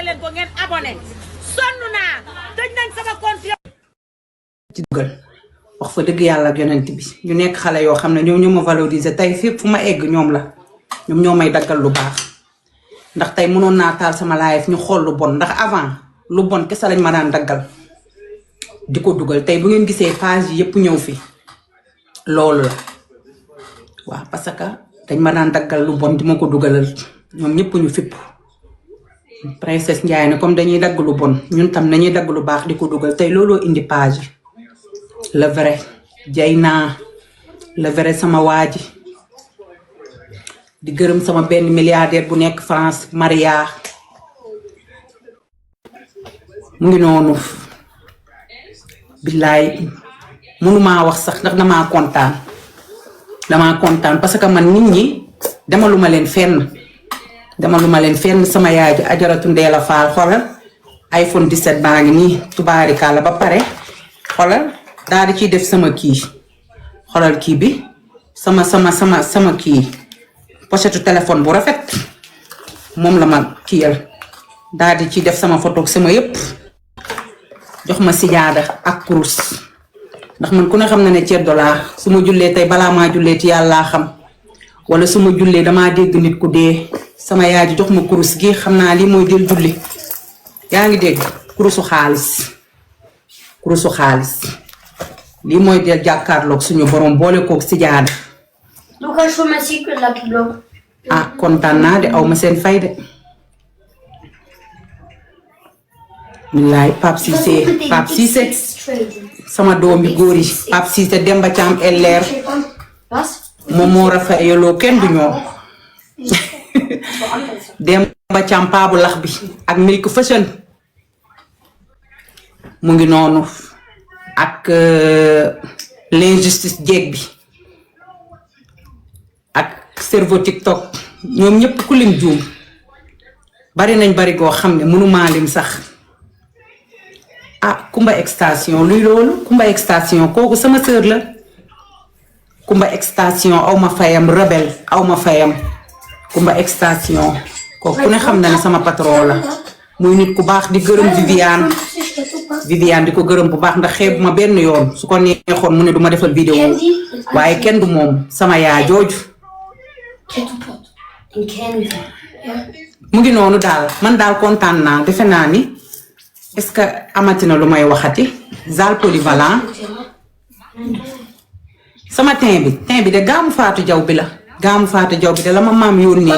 leen ko ngeen abonné sonn naa tëj nañ sama compte ci dugal wax fa dëgg yàlla ak yonent bi ñu nekk xale yoo xam ne ñoom ñoo ma valoriser tey fépp fu ma egg ñoom la ñoom ñoo may daggal lu baax ndax tey mënoon naa taal sama live ñu xool lu bon ndax avant lu bon kese lañ ma daan daggal di ko dugal tey bu ngeen gisee page yi yëpp ñëw fi loolu la waaw parce que dañ ma daan daggal lu bon di ma ko dugalal ñoom ñëpp ñu fipp princesse Ndiaye ne comme dañuy dagg lu bon ñun tam nañuy dagg lu baax di ko dugal tey looloo indi page yi le vrai jay naa le vrai sama waaji di gërëm sama benn milliardaire bu nekk France Maria mu ngi noonu billaay mënumaa wax sax ndax damaa kontaan parce que man nit ñi demaluma leen fenn sama yaay ji ajaratu Ndeela Faal xoolal iPhone 17 baa ngi nii tubaarikàlla ba pare xoolal daal di ciy def sama kii xoolal kii bi sama kii pochette téléphone bu rafet moom la ma kiyal daal di ciy def sama photo sama yépp jox ma sijaada ak kurus ndax man ku ne xam na ne ceddo laa su ma jullee tey balaa maa jullee ci yàllaa xam wala su ma jullee damaa dégg nit ku dee sama yaay ji jox ma kurus gi xam naa lii mooy jël julli yaa ngi dégg kurusu xaalis lii mooy del jàkkaarloog suñu borom boole koog sijaada ah kontaan naa de aw ma seen fay de billaay Pape Cissé sama doomi góor yi Pape Cissé Demba Thiam LR moom moo rafetlu kenn du ñoom Demba Thiam paabu lax bi ak Milk Fashion mu ngi noonu ak l'injustice jeeg bi ak cerveau TikTok ñoom ñëpp ku lim juum bari nañ bari goo xam ne mënumaa lim sax ah Kumba Extension luy loolu Kumba Extension kooku sama sœur la Kumba Extension aw ma fayam rebelle aw ma fayam Kumba Extension kooku ku ne xam na ne sama patron la muy nit ku baax di gërëm Viviane di ko gërëm bu baax ndax xeeb ma benn yoon su ko neexoon mu ne duma defal vidéo waaye kenn du moom sama yaa jooju mu ngi noonu daal man daal kontaan naa defe naa ni est-ce que amatina lu may waxati Zal polyvalent sama teint bi de gaamu Fatou Diaw bi la la ma maam yónnee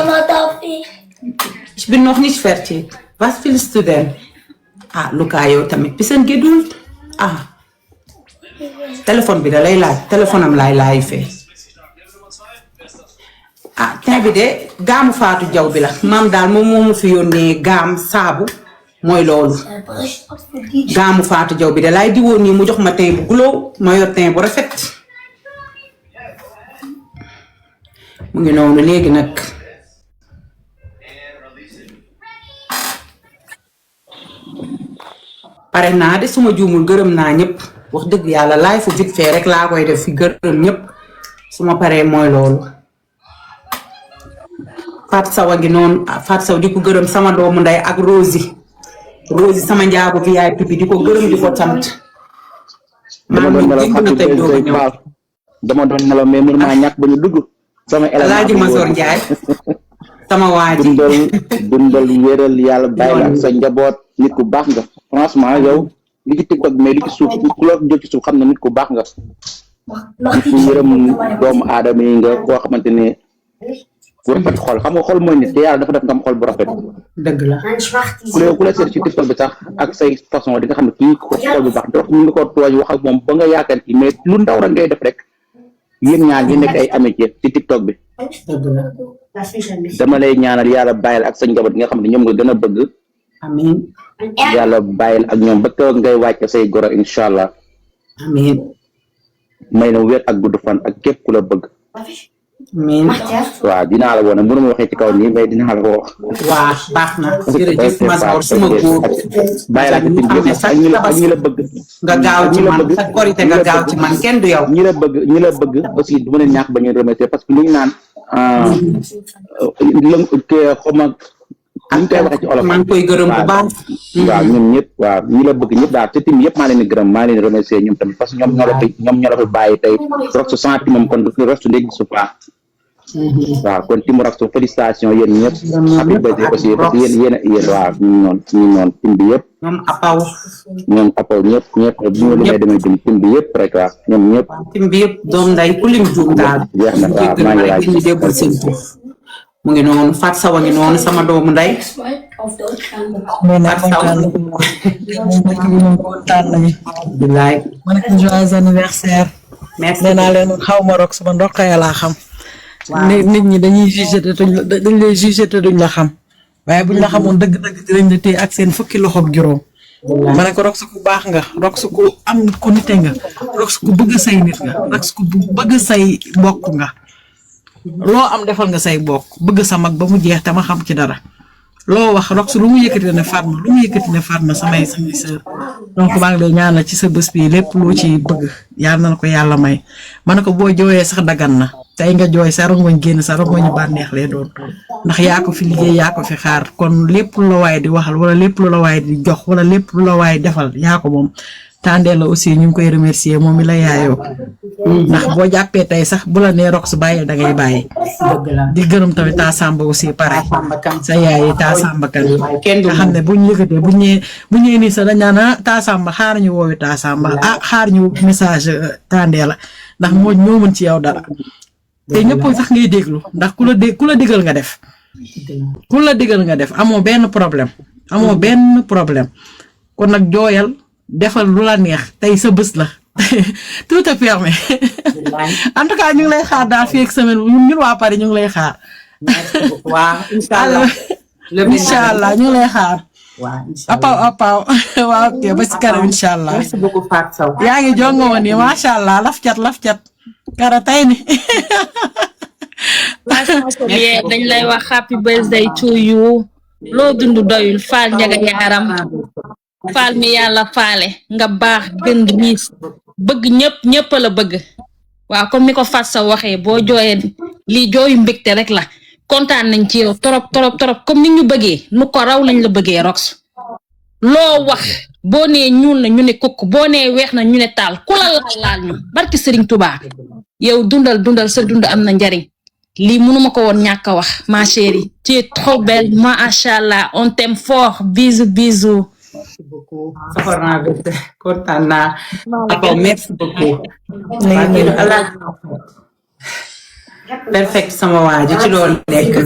ich bin noch nicht fertig was willst du denn ah Luka yow tamit bisschen Geduld ah téléphone bi da lay laaj téléphone am laay fee ah teint bi de gaamu Fatou Diaw bi la maam daal moom moomu fi yónnee gaam saabu mooy loolu gaamu Fatou Diaw bi de laay diwoon nii mu jox ma teint bu glow ma yor teint bu rafet mu ngi noonu léegi nag pare naa de suma juumul gërëm naa ñëpp wax dëgg yàlla laay fu vite fait rek laa koy def fi gërëm ñëpp suma paree mooy loolu Fatou Sow a ngi noonu Fatou Sow di ko gërëm sama doomu nday ak Rosie sama njaago VIP bi di ko gërëm di ko sant dama doon nelaw mais mënu maa ñàkk ba ñu dugg sama Alaaji Masor Ndiaye sama waaji dundal wéral yàlla bàyyi la ak sa njaboot nit ku baax nga franchement yow li ci TikTok mais li ci suuf ku la jóg ci suuf xam ne nit ku baax nga nit ku yërëm doomu aadama yi nga koo xamante ne ku rafet xol xam nga xol mooy nit te yàlla dafa def nga am xol bu rafet dëgg la ku la seet ci TikTok bi sax ak say façon di nga xam ne kii xol bu baax dox ñu ngi ko tooj wax ak moom ba nga yaakaar ci mais lu ndaw rek ngay def rek yéen ñaar ñi nekk ay amitié ci TikTok bi dama lay ñaanal yàlla bàyyil ak sa njaboot nga xam ne ñoom nga gën a bëgg amiin yàlla bàyyil ak ñoom ba keroog ngay wàcc say goro incha allah amiin may na wér ak gudd fan ak képp ku la bëgg amiin waaw dinaa la woon mënu ma waxee ci kaw nii mais dinaa la ko wax waaw baax na jërëjëf Masor suma góor bàyyi la ak ñi la bëgg nga gaaw ci man sa korite nga gaaw ci man kenn du yow ñi la bëgg aussi du ma leen ñàkk ba ñu remercier parce que lu ñu naan xoma ni ñu koy waxee ci olof. maa ngi koy gërëm bu baax. waaw ñoom ñëpp waaw ñi la bëgg ñëpp daal te tim yëpp maa leen di gërëm maa leen di remercier ñoom tamit parce que ñoom ñoo la fi bàyyi tey Rox sans moom kon Rox ndégg su baax. waaw kon tim Rox félicitation yéen ñëpp. happy birthday aussi parce que yéen waaw ñu noonu tim bi yëpp. ñoom apaw ñëpp bu ñu limee demee dim tim bi yëpp rek waaw ñoom ñëpp. tim bi yëpp doom nday ku lim juum daal. jeex na waaw maa ngi laaj ñu déggul seen tur mu ngi noonu Fat Sawa ngi noonu sama doomu nday. bilaay. ma ne ko joyeux anniversaire. merci nee naa leen xaw ma Rox sama ndox ya laa xam. nit ñi dañuy jugé te dañ lay jugé te duñ la xam. waaye buñ la xamoon dëgg-dëgg dinañ la téye ak seen fukki loxo ak juróom. ma ne ko Rox ku baax nga Rox ku am ku nite nga Rox ku bëgg say nit nga Rox ku bëgg say mbokk nga. loo am defal nga say mbokk bëgg sa mag ba mu jeex te ma xam ci dara. loo wax Rox lu mu yëkkati ne Fatma samay sœur donc maa ngi lay ñaanal ci sa bés bi lépp loo ci bëgg yàlla na ko yàlla may ma ne ko boo jooyee sax dagan na tey nga jooy sa rongoñ génn sa rongoñu bànneex lay doon ndax yaa ko fi liggéey yaa ko fi xaar kon lépp lu la waaye di waxal wala lépp lu la waaye di jox wala lépp lu la waaye defal yaa ko moom Tandé la aussi ñu ngi koy remercier moom mi la yaayoo ndax boo jàppee tey sax bu la nee Rox bàyyi da ngay bàyyi. di gërëm tamit taa Samba aussi pare sa yaay taa Samba kan nga xam ne buñ yëkkatee bu ñëwee nii sax dañ naan taa Samba xaar ñu woowi taa Samba xaar ñu message Tandé la ndax moo ñoo mën ci yow dara te ñëpp sax ngay déglu ndax ku la digal nga def amoo benn problème kon nag jooyal defal lu la neex tey sa bés la tout est permis en tout cas ñu ngi lay xaar daal fii ak semaine ñun waa Paris ñu ngi lay xaar. waaw incha allah ñu ngi lay xaar. apaw waaw ok ba si kanam incha allah. merci beaucoup Fatou Sow. yaa ngi jongo woon nii macha allah laf cat kara tey ni. dañ lay wax happy birthday to you loo dund doyul faal njaga yaaram faal mi yàlla faale nga baax gën miis bëgg ñëpp la bëgg waaw comme ni ko Fatou Sow waxee boo jooyee lii jooyu mbégte rek la kontaan nañ ci yow trop comme ni ñu bëggee nu ko raw lañ la bëggee Rox loo wax boo nee ñuul na ñu ne kukk boo nee weex na ñu ne taal ku la laal ñu barki Serigne Touba yow dundal sa dund am na njariñ lii mënuma ko woon ñàkk a wax ma chérie tu es trop belle macha allah on t'aime fort bisous. merci beaucoup soxna Bete kontaan naa. merci beaucoup. perfect sama waa ji ci loolu nekk.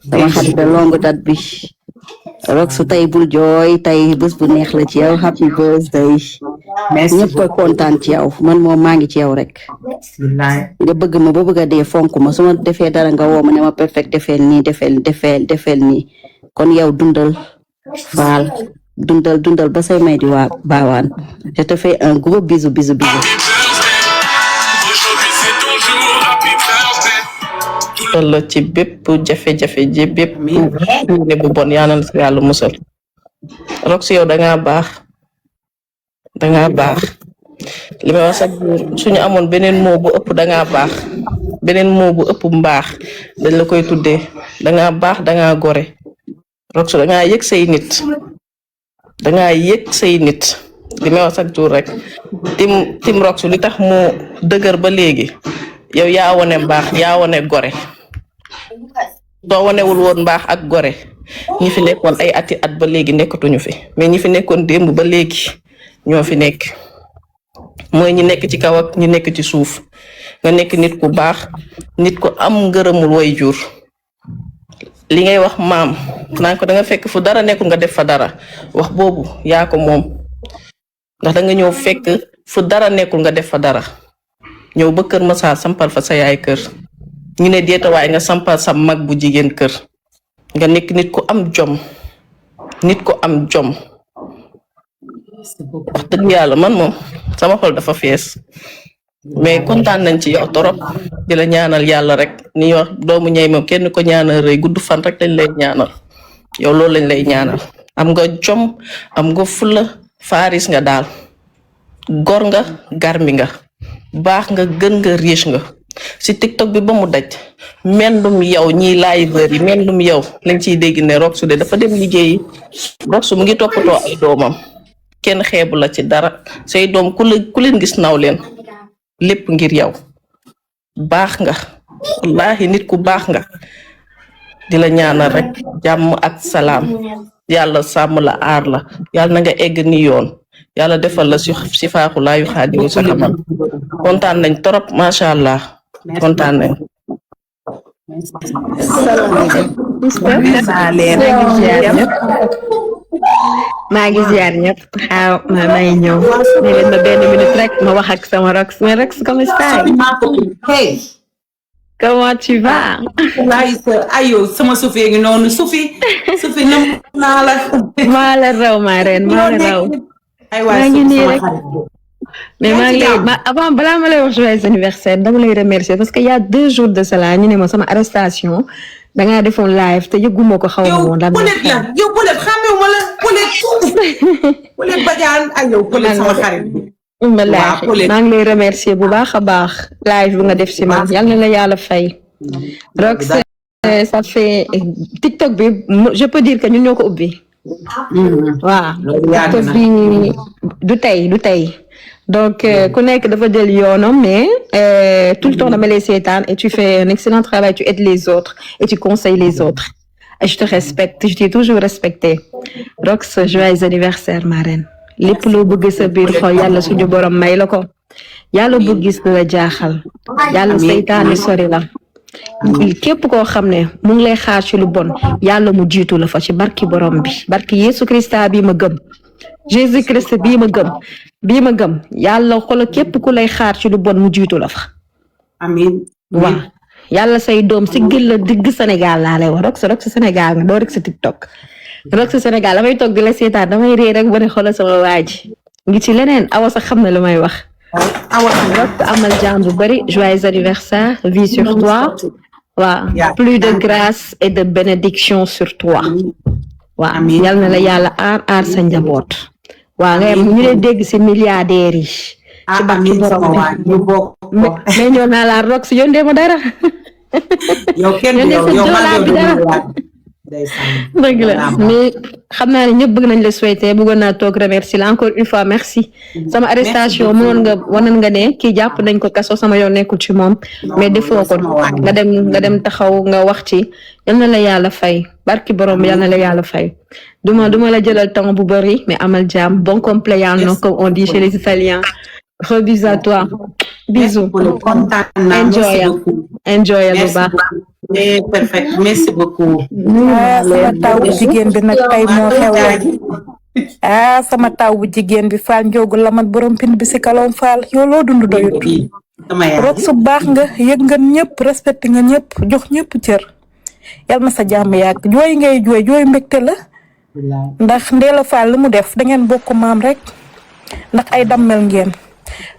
sama xarit da longue date bi Rox tey bul jooy tey bés bu neex la ci yow happy birthday. merci ñëpp koy kontaan ci yow man moom maa ngi ci yow rek. nga bëgg ma ba bëgg a dee fonk ma su ma defee dara nga woo ma ne ma perfect defeel nii defeel nii kon yow dundal faal dundal ba say may di waa baawaan je te fais un gros bisou. la ci bépp jafe-jafe ji bépp ne bu bon yaa na la yàlla musal Rox yow dangaa baax li may wax sax suñu amoon beneen moo bu ëpp dangaa baax beneen moo bu ëpp mbaax dañ la koy tuddee dangaa baax dangaa gore Rox dangaa yëg say nit li may wax sax jour rek tim Rox li tax mu dëgër ba léegi yow yaa wone mbaax yaa wone gore soo wanewul woon mbaax ak gore ñi fi nekkoon ay ati at ba léegi nekkatuñu fi mais ñi fi nekkoon démb ba léegi ñoo fi nekk mooy ñi nekk ci kaw ak ñi nekk ci suuf nga nekk nit ku baax nit ku am ngërëmul way jur li ngay wax maam naan ko da nga fekk fu dara nekkul nga def fa dara wax boobu yaa ko moom ndax da nga ñëw fekk fu dara nekkul nga def fa dara ñëw ba Kër Massar sampal fa sa yaay kër ñu ne deeta waaye nga sampal sa mag bu jigéen kër nga nekk nit ku am jom wax dëgg yàlla man moom sama xol dafa fees mais kontaan nañ ci yow torop di la ñaanal yàlla rek ni wax doomu ñay moom kenn ko ñaanal rëy gudd fan rek lañ lay ñaanal yow loolu lañ lay ñaanal am nga jom am nga fula faaris nga daal gor nga garmi nga baax nga gën nga riche nga si TikTok bi ba mu daj mendum yow ñiy liveur yi mendum yow lañ ciy dégg ne Roxu de dafa dem liggéeyi. Roxu mu ngi toppatoo ay doomam kenn xeebu la ci dara say doom ku leen gis naw leen lépp ngir yow baax nga wallaahi nit ku baax nga di la ñaanal rek jàmm ak salaam yàlla sàmm la aar la yàlla na nga egg ni yoon yàlla defal la si faaxu laayu xaadimu sa xamal kontaan nañ trop macha allah kontaan nañ. maa ngi ziar ñëpp xaaw maa ngi ñëw ne leen ma benn minute rek ma wax ak sama Rox mais Rox comment ça? Hey. Comment tu vas? Ayo sama Sophie ngi noonu Sophie nam naa la. maa la raw maa ren maa la raw. maa ngi nii rek mais maa ngi lay avant balaa ma lay wax joyeux anniversaire dama lay remercier parce que y a 2 jours de cela ñu ne ma sama arrestation dangaa defoon live te yëguma ko xaw ma woon. yow Polet xamewuma la Polet Badiane ay yow Polet sama xarit. wallaahi maa ngi lay remercier bu baax a baax live bi nga def si man yal na la yàlla fay. Rox ça fait TikTok bi je peux dire que ñun ñoo ko ubbi. waaw TikTok bi du tey donc ku nekk dafa jël yoonam mais tout le temps dama lay seetaan et tu fais un excellent travail tu aides les autres et tu conseilles les autres et je te respecte je t'ai toujours respecté. Rox joyeux anniversaire ma reine lépp loo bëgg sa biir xol yàlla suñu borom may la ko yàlla bu gis la jaaxal yàlla seytaane sori la képp koo xam ne mu ngi lay xaar ci lu bon yàlla mu jiitu la fa ci barki borom bi barki Yesu Christa bii ma gëm Jésus Christ bii ma gëm yàlla xoolal képp ku lay xaar ci lu bon mu jiitu la fa. amiin waaw yàlla say doom si gën la digg Sénégal laa lay wax Rox Sénégal nga doo rek sa TikTok. Rox Sénégal damay toog di la seetaan damay ree rek ba ne xoolal sama waa ji ngi ci leneen awa sax xam na lu may wax. Rox amal jàmm bu bari joyeux anniversaire vie sur toi waaw plus de grâce et de bénédiction sur toi waaw yal na la yàlla aar sa njaboot waaw nga ñu lay dégg ci milliardaires yi ci barki borom bi mais ñoo naa la Rox yóndee ma dara yow kenn dëgg la mais xam naa ne ñëpp bëgg nañ la souhaiter bëggoon naa toog remercier la encore une fois merci sama arrestation mënoon nga ne kii jàpp nañ ko kaso sama yoon nekkul ci moom mais defoo ko nga dem taxaw nga wax ci yal na la yàlla fay barki borom yal na la yàlla fay duma la jëlal temps bu bari mais amal jàmm bon compleanno comme on dit chez les Italiens gros bisous à toi bisous enjoy bu baax. Perfect merci beaucoup. sama taw bu jigéen bi nag tey moo xewle sama taw bu jigéen bi Fall Ndiogu Lamat borom pin bi si kalom Fall yow loo dund doyut. Rox su baax nga yëg nga ñëpp respecté nga ñëpp jox ñëpp cër yal na sa jàmm yàgg jooy ngay jooy mbégte la ndax Ndella Fall lu mu def da ngeen bokk maam rek ndax ay dammel ngeen.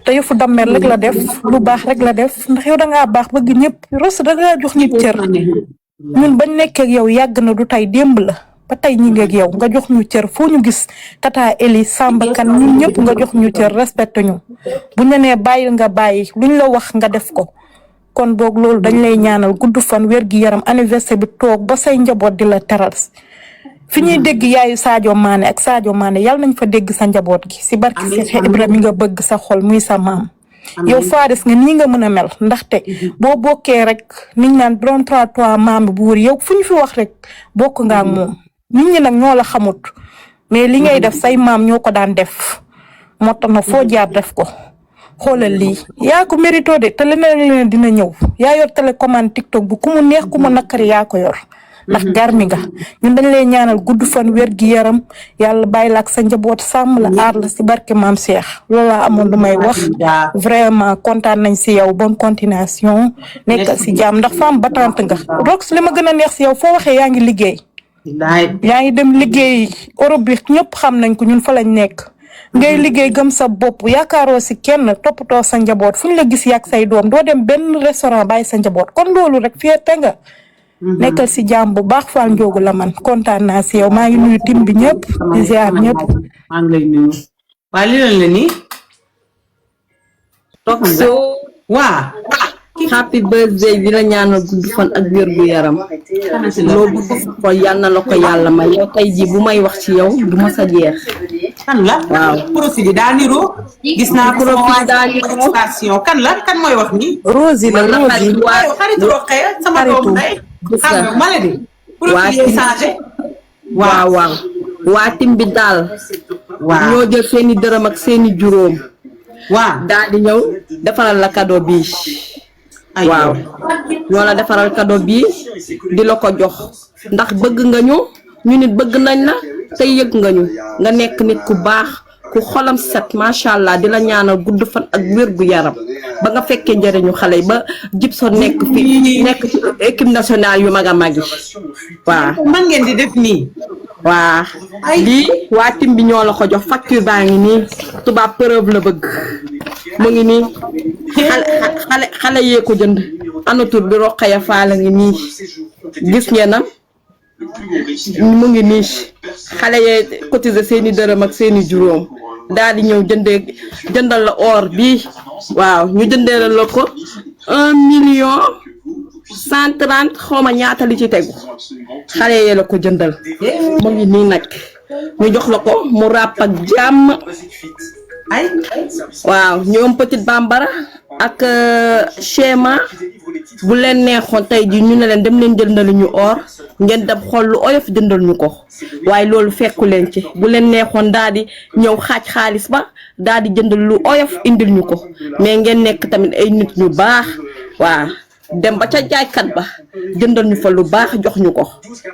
te yëfu dammel rek la def lu baax rek la def ndax yow da ngaa baax bëgg ñëpp Rox da ngaa jox nit cër ñun bañ nekkee ak yow yàgg na du tey démb la ba tey ñi ngi ak yow nga jox ñu cër foo ñu gis tata Eli Samba Kan ñun ñëpp nga jox ñu cër respecté ñu buñ la nee bàyyil nga bàyyi luñ la wax nga def ko kon boog loolu dañ lay ñaanal gudd fan wér gi yaram anniversaire bi toog ba say njaboot di la teral fi ñuy dégg yaayu Sadio Mané ak Sadio Mané yàlla nañ fa dégg sa njaboot gi si barki Cheikh Ibrahima nga bëgg sa xol muy sa maam yow Faris nga nii nga mën a mel ndaxte boo bokkee rek niñ naan doon toi maam bu wër yow fu ñu fi wax rek bokk nga ak moom nit ñi nag ñoo la xamut mais li ngay def say maam ñoo ko daan def moo tax na foo jaar def ko xoolal lii yaa ko mérito de te leneen dina ñëw yaa yor télécommande TikTok bu ku mu neex ku mu nakari yaa ko yor ndax garmi nga ñun dañ lay ñaanal gudd fan wér gi yaram yàlla bàyyi la ak sa njaboot sàmm la aar la si barke maam Cheikh loolu laa amoon lu may wax vraiment kontaan nañ si yow bonne continuation nekk si jàmm ndax femme battante nga Rox li ma gën a neex si yow foo waxee yaa ngi liggéey yaa ngi dem liggéey Europe bi ñëpp xam nañ ko ñun fa lañ nekk ngay liggéey gëm sa bopp yaakaaroo si kenn toppatoo sa njaboot fu ñu la gis yàgg say doom doo dem benn restaurant bàyyi sa njaboot kon loolu rek fierté nga nekkal si jàmm bu baax Fall Ndiogu Laman kontaan naa si yow maa ngi nuyu tim bi ñëpp di ziar ñëpp. maa ngi lay nuyu waa li la nii. waa happy birthday di la ñaanal gudd fan ak wér gu yaram loo bëgg ko yal na la ko yàlla may yow tey ji bu may wax ci yow du ma sa jeex. kan la waaw profil bi daa niroo gis naa profil daa niroo station kan la kan mooy wax ni Rosie la Rosie xaritu Rokhaya sama doom day xam nga maladi profil yi changé waaw waaw waa tim bi daal waaw ñoo jël seeni dërëm ak seeni juróom waaw daal di ñëw defaral la cadeau bi waaw ñoo la defaral cadeau bi di la ko jox ndax bëgg nga ñu nit bëgg nañ la tey yëg nga ñu nga nekk nit ku baax ku xolam set macha allah di la ñaanal gudd fan ak wér gu yaram ba nga fekkee njëriñu xale yi ba Gibson nekk fi nekk ci équipe nationale yu mag a mag yi waaw. man ngeen di def nii. waa lii waa tim bi ñoo la ko jox facture baa ngi nii tubaab preuve la bëgg mu ngi nii xale yee ko jënd anatur bi Rokhaya Fall ngi nii gis ngeenam mu ngi nii xale yee cotiser seeni dërëm ak seeni juróom daal di ñëw jëndal la or bi waaw ñu jëndee la ko 1,130,000 xawma ñaata li ci tegu xale yee la ko jëndal mu ngi nii nag ñu jox la ko mu ràpp ak jàmm ay waaw ñoom Petite Bambara ak schéma bu leen neexoon tey ji ñu ne leen dem leen jëndal ñu or ngeen dem xool lu oyof jëndal ñu ko waaye loolu fekku leen ci bu leen neexoon daal di ñëw xaaj xaalis ba daal di jëndal lu oyof indil ñu ko mais ngeen nekk tamit ay nit ñu baax waaw dem ba ca jaaykat ba jëndal ñu fa lu baax jox ñu ko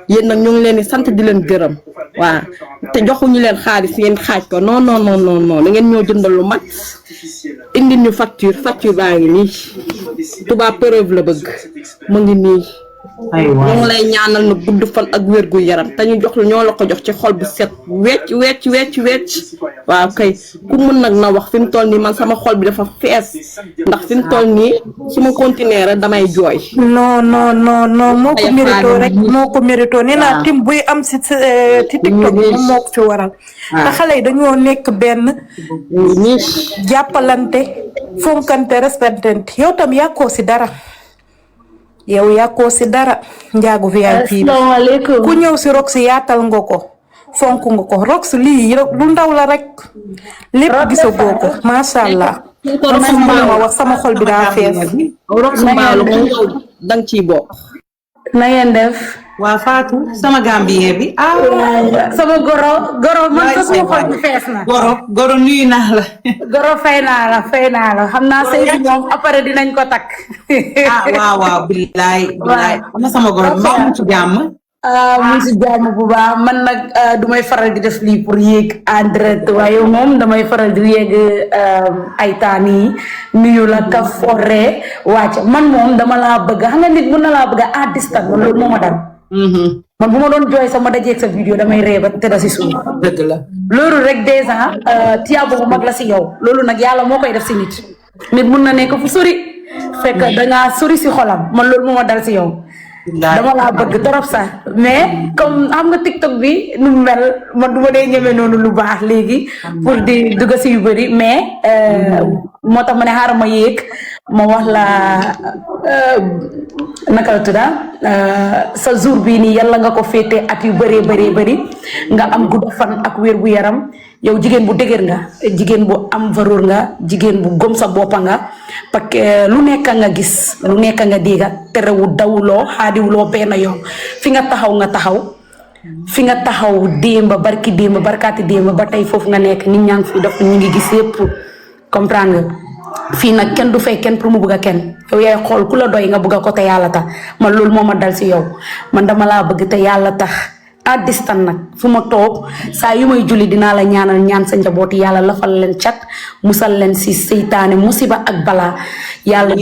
yéen nag ñu ngi leen di sant di leen gërëm waaw te joxuñu leen xaalis ngeen xaaj ko non non non non da ngeen ñoo jëndal lu mat indil ñu facture baa ngi nii tubaab preuve la bëgg mu ngi nii. aywa ñu ngi lay ñaanal na gudd fan ak wér gu yaram te ñu jox ñoo la ko jox ci xol bu set wecc waaw kay ku mën nag na wax fi mu toll nii man sama xol bi dafa fees ndax fi mu toll nii su ma continuer rek damay jooy. non moo ko mérito rek moo ko mérito nee naa tim buy am ci TikTok moom moo ko fi waral te xale yi dañoo nekk benn jàppalante fonkante respectante yow tam yàkkoo si dara njaagu VIP bi ku ñëw si Rox yaatal nga ko fonk nga ko Rox lii lu ndaw la rek lépp gisagoo ko macha allah man ma wax sama xol bi daa fees. Rox mbaalu moom yow danga ciy bokk. na ngeen def. waa Fatou sama gambien bi sama goro man sa sama xol bi fees na. goro nuyu naa la. goro fay naa la xam naa sëy bi moom après dinañ ko takk. waaw billaay am na sama goro bi mu ci jàmm. mu si jàmm bu baax man nag du may faral di def lii pour yéeg en direct waaye moom damay faral di yéeg ay taan yi nuyu la ka foree wàcc man moom dama laa bëgg xam nga nit mën na laa bëgg à distance man loolu moo ma dal. man bu ma doon jooy sax ma dajeeg sa vidéo damay ree ba tëdda si suuf. dëgg la loolu rek déjà tiyaabo bu mag la si yow loolu nag yàlla moo koy def si nit mun na nekk fu sori fekk dangaa sori si xolam man loolu moo ma dal si yow. dama laa bëgg trop sax mais comme xam nga TikTok bi nu mu mel man du ma dee ñeme noonu lu baax léegi pour di dugg si yu bëri mais moo tax ma ne xaaral ma yéeg ma wax la naka la tudda sa jour bii nii yàlla nga ko féete at yu bëree nga am gudd fan ak wér gu yaram yow jigéen bu dëgër nga jigéen bu am valeur nga jigéen bu gëm sa boppa nga parce que lu nekk nga gis lu nekk nga dégg terewu dawuloo xaadiwuloo benn yoon fi nga taxaw démba barkaati démba ba tey foofu nga nekk nit ñaa ngi fi def ñu ngi gis yëpp comprendre nga fii nag kenn du fay kenn pour mu bëgg a kenn yow yaay xool ku la doy nga bëgg a ko te yàlla tax man loolu moo ma dal si yow man dama laa bëgg te yàlla tax à distance nag fu ma toog saa yu may julli dinaa la ñaan sa njabooti yàlla lafal leen cat musal leen si seytaane musiba ak balaa yàlla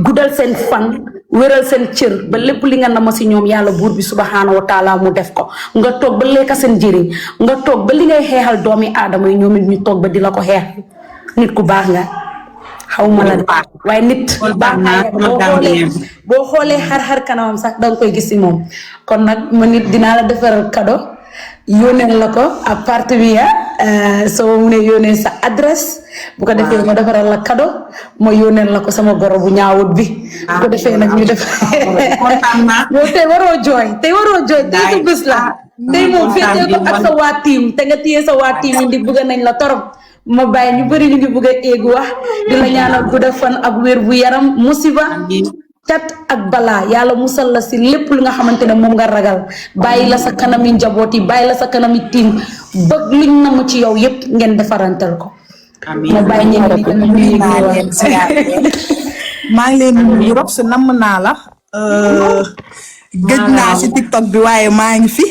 guddal seen fan wéral seen cër ba lépp li nga nama si ñoom yàlla buur bi subhanahu wa taala mu def ko nga toog ba lekka seen njëriñ nga toog ba li ngay xeexal doomi aadama yi ñoom it ñu toog ba di la ko xeex nit ku baax nga xaw ma la waaye nit baax naa boo xoolee xar kanamam sax danga koy gis si moom kon nag ma nit dinaa la defar cadeau yónneel la ko à partir bi soo mu ne yónnee sa adresse bu ko defee ma defaral la cadeau ma yónneel la ko sama goro bu ñaawut bi bu ko defee nag ñu def yow tey waroo jooy tey sa bés la tey moom féetee ko ak sa waa team te nga téye sa waa team yi ndi bëgg nañ la torop ma bàyyi ñu bëri ñu ngi bëgg a éegu wax di la ñaanal gudda fan ak wér bu yaram musiba cat ak balaa yàlla musal la si lépp lu nga xamante ne moom nga ragal bàyyi la sa kanami njaboot yi bàyyi la sa kanami tiim bëgg liñ namu ci yow yépp ngeen defarantal ko. ma bàyyi ñeneen ñi maa ngi leen di nuyu Rox namm naa la. gëj naa si TikTok bi waaye maa ngi fi.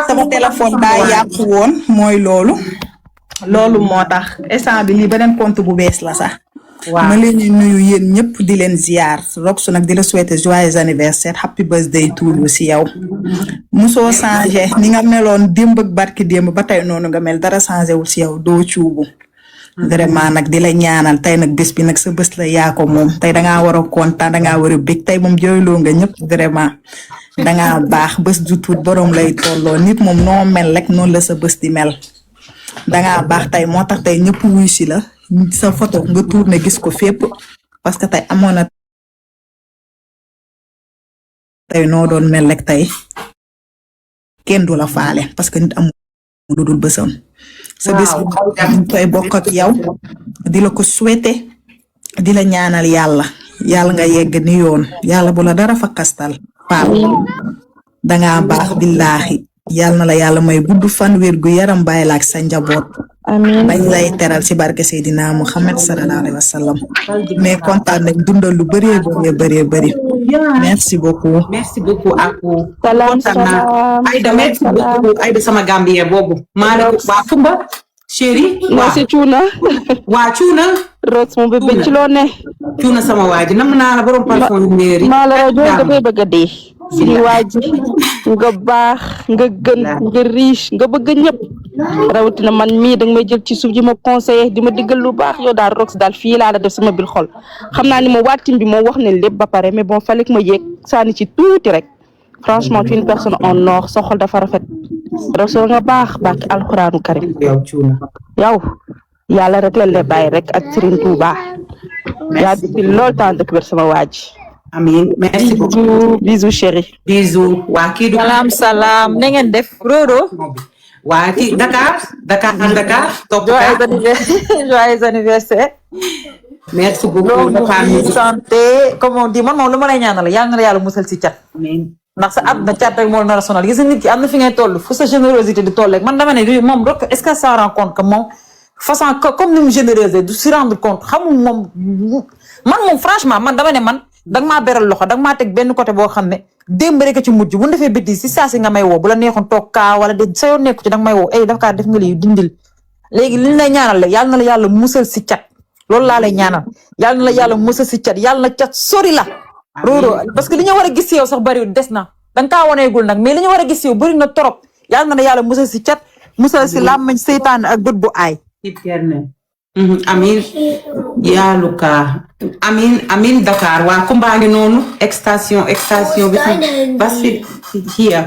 sama téléphone daa yàqu woon mooy loolu. loolu moo tax instant bi lii beneen compte bu bees la sax. ma leen di nuyu yéen ñëpp di leen ziar Rox nag di la souhaiter joyeux anniversaire happy birthday to you si yow. musoo changé ni nga meloon démb ak barki démb ba tey noonu nga mel dara changé wul si yow doo cuubu. vraiment nag di la ñaanal tey nag bés bi nag sa bés la yaa ko moom tey dangaa war a kontaan dangaa war a bég tey moom jooyloo nga ñëpp vraiment dangaa baax bés du tuut borom lay tolloo nit moom noo mel rek noonu la sa bés di mel. dangaa baax tey moo tax tey ñëpp wuy si la sa photo nga tourné gis ko fépp parce que tey amoon na tey noo doon mel rek tey kenn du la faale parce que nit amul lu dul bësam sa bés bi ñu koy bokk ak yow di la ko souhaiter di la ñaanal yàlla nga yegg ni yoon yàlla bu la dara fa kastal paaw dangaa baax billaahi yàlla na la yàlla may gudd fan wér gu yaram bàyyi la ak sa njaboot. amiin bañ lay teral ci barke Seydina Muhammad sallallahu alayhi wa sallam. mais kontaan nañ dundal lu bëree. merci beaucoup. Aku. salaam Aïda merci beaucoup Aïda sama Gambien boobu. maaleykum waa Kumba. chéri. waa si Cuuna. waa Cuuna. Rox moom bébé ci loo ne. Cuuna sama waa ji nam naa la borom parfum mairie. maa la rajo dafay bëgg a dee. suñu waa ji nga baax nga gën nga riche nga bëgg ñëpp rawatina man mii danga may jël ci suuf ji ma conseiller di ma diggal lu baax yow daal Rox daal fii laa la def sama bil xol xam naa ni ma waatim bi moom wax ne lépp ba pare mais bon fallait que ma yéeg saani ci tuuti rek franchement tu es une personne en or sa xol dafa rafet Rox nga baax barke alxuraanu karim yow yàlla rek la bàyyi rek ak Serigne Touba yaa depuis loolu temps dëkk sama waa ji amiin merci beaucoup bisous chéri bisous waa kii du salaam na ngeen def Rodo waa kii Dakar topp joyeux anniversaire merci beaucoup santé comme on dit man moom lu ma lay ñaanal yàlla na la yàlla musal si cat ndax sa àdduna cat rek moo la nar a sonal gis nit ki am na fi ngay toll fu sa générosité di toll rek man dama ne moom rek est-ce que ça rend compte que moom façon comme ni mu généreuse du si rendre compte xamul moom man moom franchement man dama ne man danga maa beral loxo danga maa teg benn côté boo xam ne démb rek ci mujj bu defee bêtise si saa si nga may woo bu la neexoon toog kaa wala de sa yoon nekku ci danga may woo daf kaa def nga lii dindil léegi li ñu lay ñaanal la yàlla na la yàlla musal si cat loolu laa lay ñaanal yàlla na la yàlla musal si cat yàlla na cat sori la Rodo parce que li ñu war a gis si yow sax bëriwul des na danga kaa waneegul nag mais li ñu war a gis si yow bëri na trop yàlla na la yàlla musal si cat musal si làmmiñ seytaan ak bët bu aay amin yaaluka amin Dakar waa Kumba ngi noonu extension bi basi hier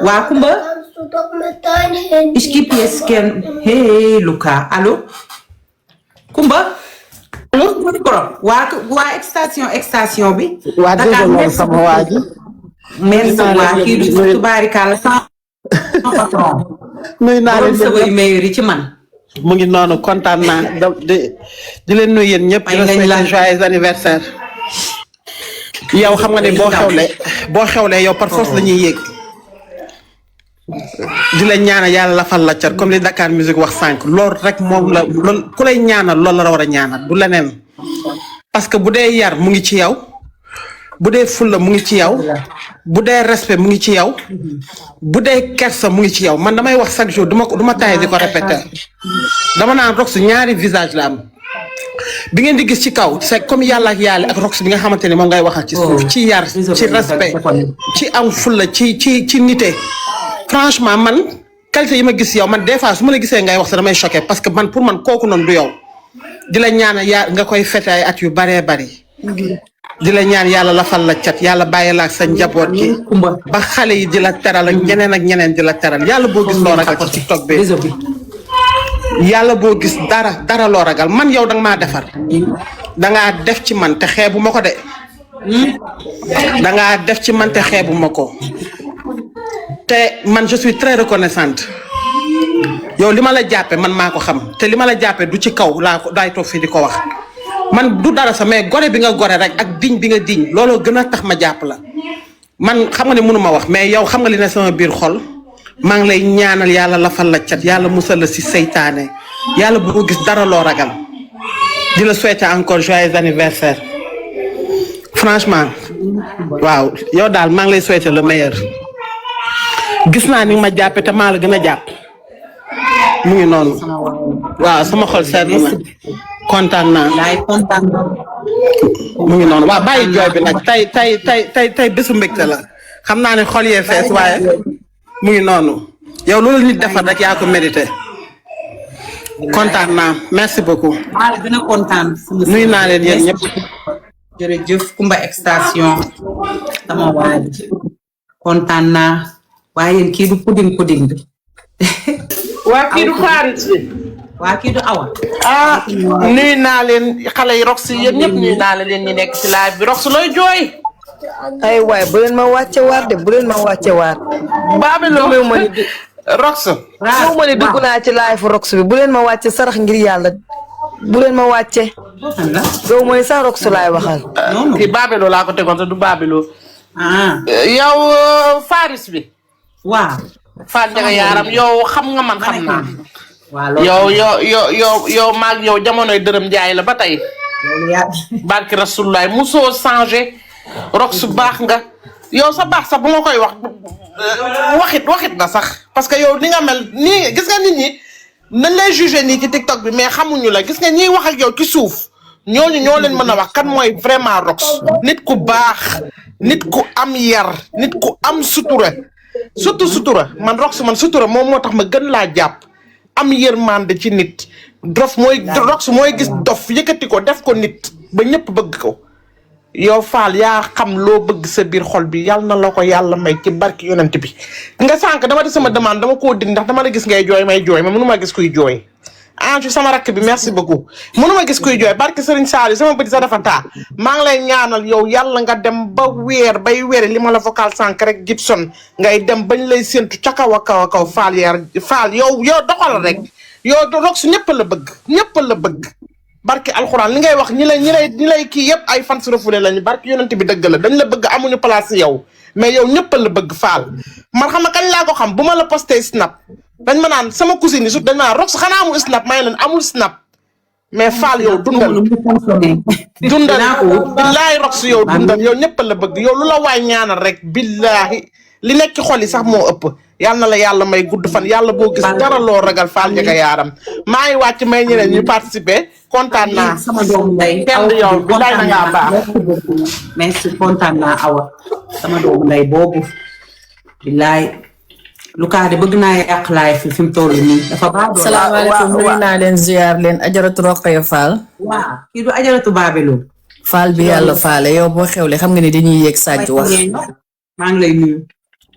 waa Kumba ich gebe jetzt gern hey Luka allo Kumba allo waa extension bi Dakar sama waa ji merci waa kii du tubaarikàlla sama patron nuy naa leen sama meilleur ci man mu ngi noonu kontaan naa di leen nuyu yéen ñëpp di la souhaiter joyeux anniversaire yow xam nga ne boo xewlee yow par force la ñuy yéeg di la ñaanal yàlla lafal la car comme li Dakar Musique wax sànq loolu rek moom la loolu ku lay ñaanal loolu la war a ñaanal du leneen parce que bu dee yar mu ngi ci yow bu dee fulla mu ngi ci yow bu dee respect mu ngi ci yow bu dee kersa mu ngi ci yow man damay wax chaque jour du ma taay di ko répéter dama naan Rox ñaari visage la am bi ngeen di gis ci kaw c'est comme yàlla ak yàlla ak Rox bi nga xamante ne moom ngay waxal ci suuf ci yar ci respect ci am fulla ci nite franchement man qualité yi ma gis yow man des fois su ma la gisee ngay wax sax damay choqué parce que man pour man kooku noonu du yow di la ñaan nga koy fete ay at yu baree bari di la ñaan yàlla lafal la cat yàlla bàyyi la ak sa njaboot gi ba xale yi di la teral ak ñeneen di la teral yàlla boo gis loo ragal ci TikTok bi yàlla boo gis dara loo ragal man yow danga maa defar dangaa def ci man te xeebu ma ko de dangaa def ci man te xeebu ma ko te man je suis très reconnaissante yow li ma la jàppe man maa ko xam te li ma la jàppe du ci kaw daay toog fii di ko wax man du dara sa mais gore bi nga gore rek ak diñ bi nga diñ looloo gën a tax ma jàpp la man xam nga ne mënuma wax mais yow xam nga li ne sama biir xol maa ngi lay ñaanal yàlla lafal la cat yàlla musal la si seytaane yàlla bu ko gis dara loo ragal di la souhaiter encore joyeux anniversaire franchement waaw yow daal maa ngi lay souhaiter le meilleur gis naa ni ma jàppe te maa la gën a jàpp mu ngi noonu waaw sama xol seet na kontaan naa mu ngi noonu waaw bàyyi jooy bi nag tey bésu mbégte la xam naa ne xol yee fees waaye mu ngi noonu yow loolu nit defar rek yaa ko mérité kontaan naa merci beaucoup. maa la gën a kontaan. nuyu naa leen yéen ñëpp. jërëjëf Kumba Extension sama waa ji kontaan naa waaye yéen kii du pudding bi. waa kii du xaarit bi. waa kii du awa. nuyu naa leen xale yi rox si yéen ñëpp nuyu naa leen ñi nekk si live bi rox looy jooy. ay waay bu leen ma wàcce waar de bu leen ma wàcce waar. Babylon rox. waaw ma ne dugg naa ci live rox bi bu leen ma wàcce sarax ngir yàlla bu leen ma wàcce. doo mooy sax rox laay waxal. kii Babylon laa ko tegoon te du Babylon. yow Faris bi. waaw. Fall Ndiaga Yaram yow xam nga man xam naa. yow maag yow jamonoy dërëm jaay la ba tey. barki Rasulullah musoo changé rox su baax nga yow sa baax sax bu ma koy wax waxit na sax parce que yow ni nga mel nii gis nga nit ñi nañ lay jugé nii ci TikTok bi mais xamuñu la gis nga ñiy wax ak yow ci suuf ñooñu ñoo leen mën a wax kan mooy vraiment rox nit ku baax nit ku am yar nit ku am sutura surtout sutura man rox man sutura moom moo tax ma gën laa jàpp am yërmande ci nit rox mooy gis dof yëkkati ko def ko nit ba ñëpp bëgg ko yow Fall yaa xam loo bëgg sa biir xol bi yàlla na la ko yàlla may ci barki yonent bi nga sànq dama def sama demande dama koo dig ndax dama la gis ngay jooy may jooy mais mënuma gis kuy jooy Ange sama rakk bi merci beaucoup mënuma gis kuy jooy barki Serigne Saliou sama bëti sa dafa taa maa ngi lay ñaanal yow yàlla nga dem ba bay weer li ma la vocal sànq rek Gibson ngay dem bañ lay séntu ca kaw a kaw Fall yow doxal rek yow rox ñëpp la bëgg barki alxuraan li ngay wax ñi lay kii yëpp ay fans refoulé lañu barki yonent bi dëgg la dañ la bëgg amuñu place yow mais yow ñëpp la bëgg Fall man xam nga kañ laa ko xam bu ma la posté snap dañ ma naan sama cousine yi su dañ ma naan rox xanaa amul snap may leen amul snap mais Fall yow dundal billaay rox yow dundal yow ñëpp la bëgg yow lu la waay ñaanal rek billahi li nekk ci xol yi sax moo ëpp yàlla na la yàlla may gudd fan yàlla boo gis dara loo ragal Fall Ndiaga Yaram maa ngi wàcc may ñeneen ñu participer kontaan naa sama doomu ndey kenn yow billaay na ngaa baax merci kontaan naa awa sama doomu ndey boobu billaay lu kaa de bëgg naa yàq laay fi mu toll nii dafa baax. salaamaaleykum nuyu naa leen ziar leen ajaratu Roqaya Fall. waaw kii du ajaratu Babylon. Fall bi yàlla faale yow boo xewle xam nga ni dañuy yegg sàcc wax. maa ngi lay nuyu.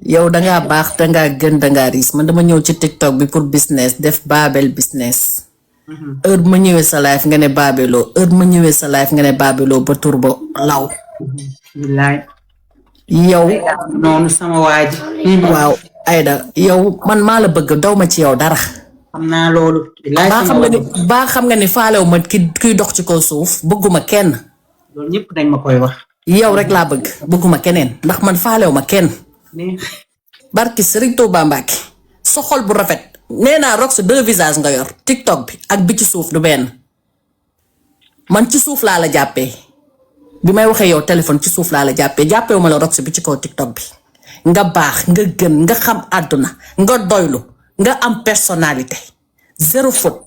yow dangaa baax dangaa gën dangaa riis man dama ñëw ci TikTok bi pour business def Babel business. heure bu ma ñëwee sa live nga ne Babelo heure bu ma ñëwee sa live nga ne Babelo ba tur ba law. billaay. yow. noonu sama waa ji. waaw Aida yow man maa la bëgg daw ma ci yow dara. xam naa loolu. baa xam nga ni faalew ma kiy dox ci kaw suuf bëgguma kenn. loolu ñëpp dañ ma koy wax. yow rek laa bëgg bëgguma keneen ndax man faalew ma kenn. barki Serigne Touba Mbacke sa xol bu rafet nee naa rox deux visages nga yor TikTok bi ak bi ci suuf du benn man ci suuf laa la jàppee bi may waxee yow téléphone ci suuf laa la jàppewu ma la rox bi ci kaw TikTok bi nga baax nga gën nga xam àdduna nga doylu nga am personnalité zéro faute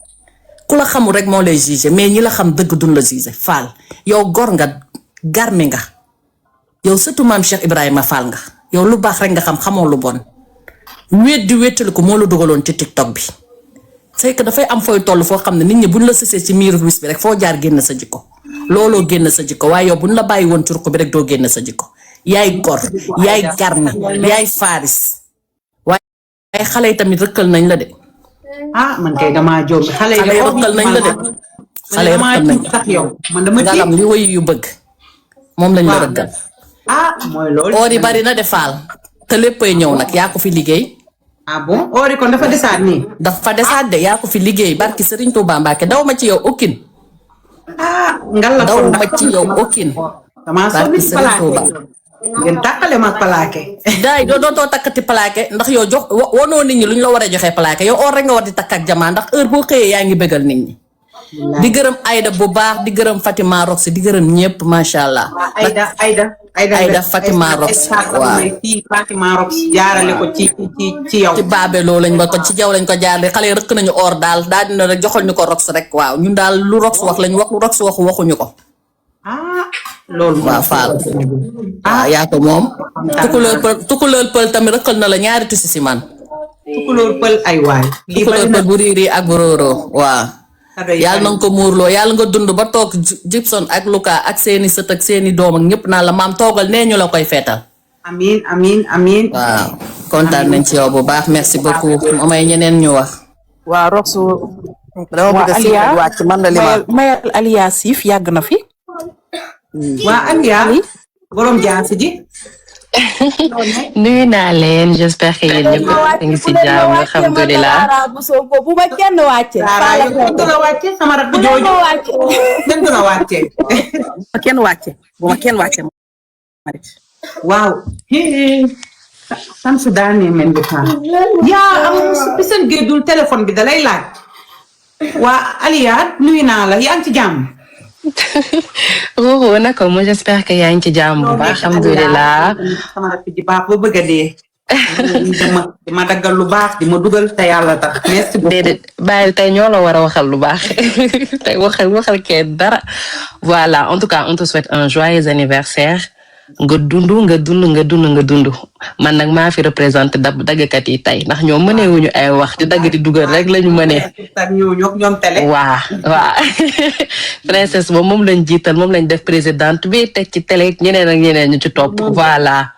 ku la xamul rek moo lay juger mais ñi la xam dëgg duñ la juger Fall yow gor nga garmi nga yow surtout maam Cheikh Ibrahima Fall nga yow lu baax rek nga xam xamoo lu bon wéet di wéetali ko moo la dugaloon ci TikTok bi c'est que dafay am fooy toll foo xam ne nit ñi buñ la sësee ci miiru wis bi rek foo jaar génn sa jikko looloo génn sa jikko waaye yow buñ la bàyyi woon ci ruq bi rek doo génn sa jikko yaay gor yaay garmi yaay faaris waaye xale yi tamit rëkkal nañ la de ah man kay damaa jóg xale yi rëkkal nañ la de xale yi rëkkal nañ sax yow man dama nga xam li woy yu bëgg moom lañ la rëkkal ah mooy loolu oor yi bari na defaal te léppay ñëw nag yaa ko fi liggéey ah bon oor yi kon dafa desaat nii dafa desaat de yaa ko fi liggéey barki Serigne Touba Mbacke daw ma ci yow okkin ah ngal la daw ma ci yow okkin dama sonni ci palaake ngeen tàqale ma palaake daay dootoo takkati plaqué ndax yow jox wonoo nit ñi lu ñu la war a joxee plaqué yow or rek nga war di takk ak jamaa ndax heure boo xëyee yaa ngi bëggal nit ñi di gërëm Aïda bu baax di gërëm Fatima Rox di gërëm ñëpp macha allah. Aïda Fatima Rox waaw Fatima Rox jaarale ko ci yow. ci Babelo lañ ba ko ci jaw lañ ko jaarale xale yi rëkk nañu or daal daal dina rek joxal ñu ko Rox rek waaw ñun daal lu Rox wax lañ wax lu Rox waxuñu ko. loolu waaw Fall waaw yaa ko moom. tukulóor pël tamit rëkkal na la ñaari tusi si man. tukulóor pël ay waay. tukulóor pël bu riiri ak bu róoroo waaw. yàlla na nga ko muurloo yàlla nga dund ba toog Gibson ak Luka ak seeni sët ak seeni doom ak ñëpp naa la maam toogal nee ñu la koy feetal. amiin amiin amiin. waaw kontaan nañ ci yow bu baax merci beaucoup mu may ñeneen ñu wax. waa Roxu. dama bëgg a siif ak wàcc man la li ma mayal Aliya siif yàgg na fi. waa Aliya borom jaasi ji. nuyu naa leen j'espère que yéen ñëpp a ngi si jàmm alhamdulilah. bu ma kenn wàcce. sama rakk jooju kenn du la wàcce. bu ma kenn wàcce bu ma kenn wàcce. waaw. Samsu daanee mel ni taa. yaa am seen géddul téléphone bi dalay laaj. waa Aliya nuyu naa la yaa ngi ci jàmm. Roro naka mo j'espère que yaa ngi ci jàmm bu baax alhamdulilah. sama rakk ji baax ba bëgg a dee. di ma daggal lu baax di ma dugal te yàlla tax merci beaucoup. déedéet bàyyi tey ñoo la war a waxal lu baax tey waxal kenn dara. voilà en tout cas on te souhaite un joyeux anniversaire. nga dund man nag maa fi représenté daggkat yi tey ndax ñoom mëneewuñu ay wax di dagg di dugal rek lañu mënee. ñoom télé. waa princesse moom lañ jiital moom lañ def présidente bi teg ci télé ñeneen ak ñeneen ñu ci topp voilà.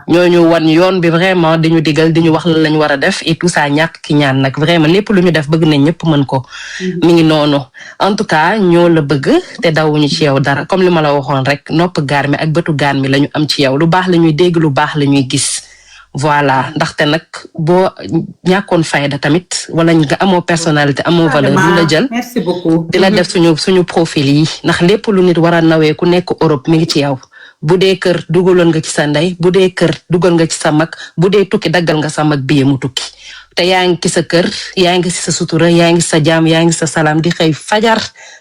ñooñu wan yoon bi vraiment di ñu digal di ñu wax la lañ war a def et tout ça ñàkk ki ñaan nag vraiment lépp lu ñu def bëgg nañ ñëpp mën ko. mi ngi noonu en tout cas ñoo la bëgg te dawuñu ci yow dara comme li ma la waxoon rek nopp gaar mi ak bëtu gaan mi la ñu am ci yow lu baax la ñuy dégg lu baax la ñuy gis. voilà ndaxte nag boo ñàkkoon fayda tamit wala nga amoo personnalité amoo valeur du la jël. merci beaucoup di la def suñu profil yi ndax lépp lu nit war a nawee ku nekk Europe mi ngi ci yow. bu dee kër dugaloon nga ci sa ndey bu dee kër dugal nga ci sa mag bu dee tukki daggal nga sa mag bi mu tukki te yaa ngi ci sa kër yaa ngi ci sa sutura yaa ngi sa jaam yaa ngi sa salaam di xëy fajar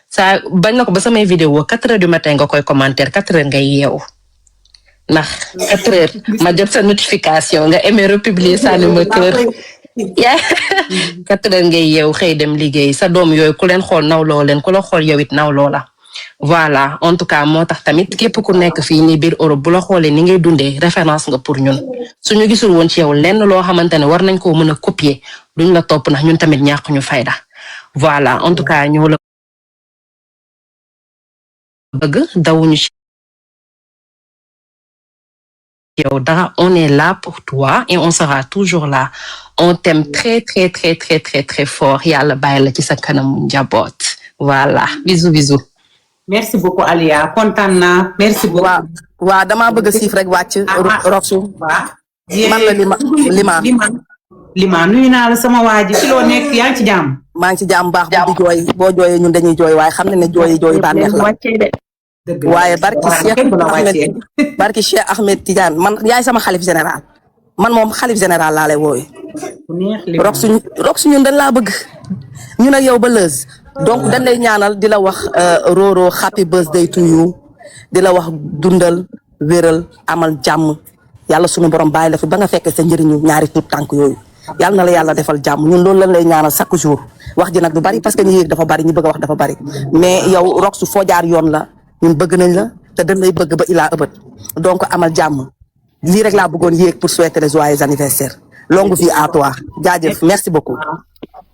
saa bañ na ko ba samay vidéo 4h du matin nga koy commentaire 4h ngay yeewu ndax 4h ma jot sa notification nga aimé republier sànni ma kër yaa 4h ngay yeewu xëy dem liggéey sa doom yooyu ku leen xool nawloo leen ku la xool yow it nawloo la. voilà en tout cas moo tax tamit képp ku nekk fii nii biir Europe bu la xoolee ni ngay dundee référence nga pour ñun suñu gisul woon ci yow lenn loo xamante ne war nañ koo mën a copier duñ la topp ndax ñun tamit ñàkk ñu fayda voilà en tout cas ñoo la bëgg dawuñu ci yow dara on est là pour toi et on sera toujours là on t'aime très très très très très très fort yàlla bàyyi la ci sa kanam njaboot voilà bisous. merci beaucoup Aliya kontaan naa merci beaucoup. waaw damaa bëgg a siif rek wàcc. Roxu man la Lima nuyu naa la sama waa ji ci loo nekk yaa ngi ci jàmm. maa ngi ci jàmm baax bu di jooy boo jooyee ñun dañuy jooy waaye xam ne jooy bànneex la. waaye barki Cheikh Ahmed Tidiane man yaay sama xalif général man moom xalif général laa lay woowee. Roxu ñun dañ laa bëgg ñun ak yow ba lëz donc dañ lay ñaanal di la wax Roro happy birthday to you di la wax dundal wéral amal jàmm yàlla sunu borom bàyyi la fi ba nga fekkee sa njëriñu ñaari tuut tànk yooyu yàlla na la yàlla defal jàmm ñun loolu lañ lay ñaanal chaque jour wax ji nag du bari parce que ñi yéeg dafa bari ñi bëgg a wax dafa bari mais yow Roxu foo jaar yoon la ñun bëgg nañ la te dañ lay bëgg ba ilaa ëbët donc amal jàmm lii rek laa bëggoon yéeg pour souhaiter les joyeux anniversaire longue vie à toi jaajëf merci beaucoup.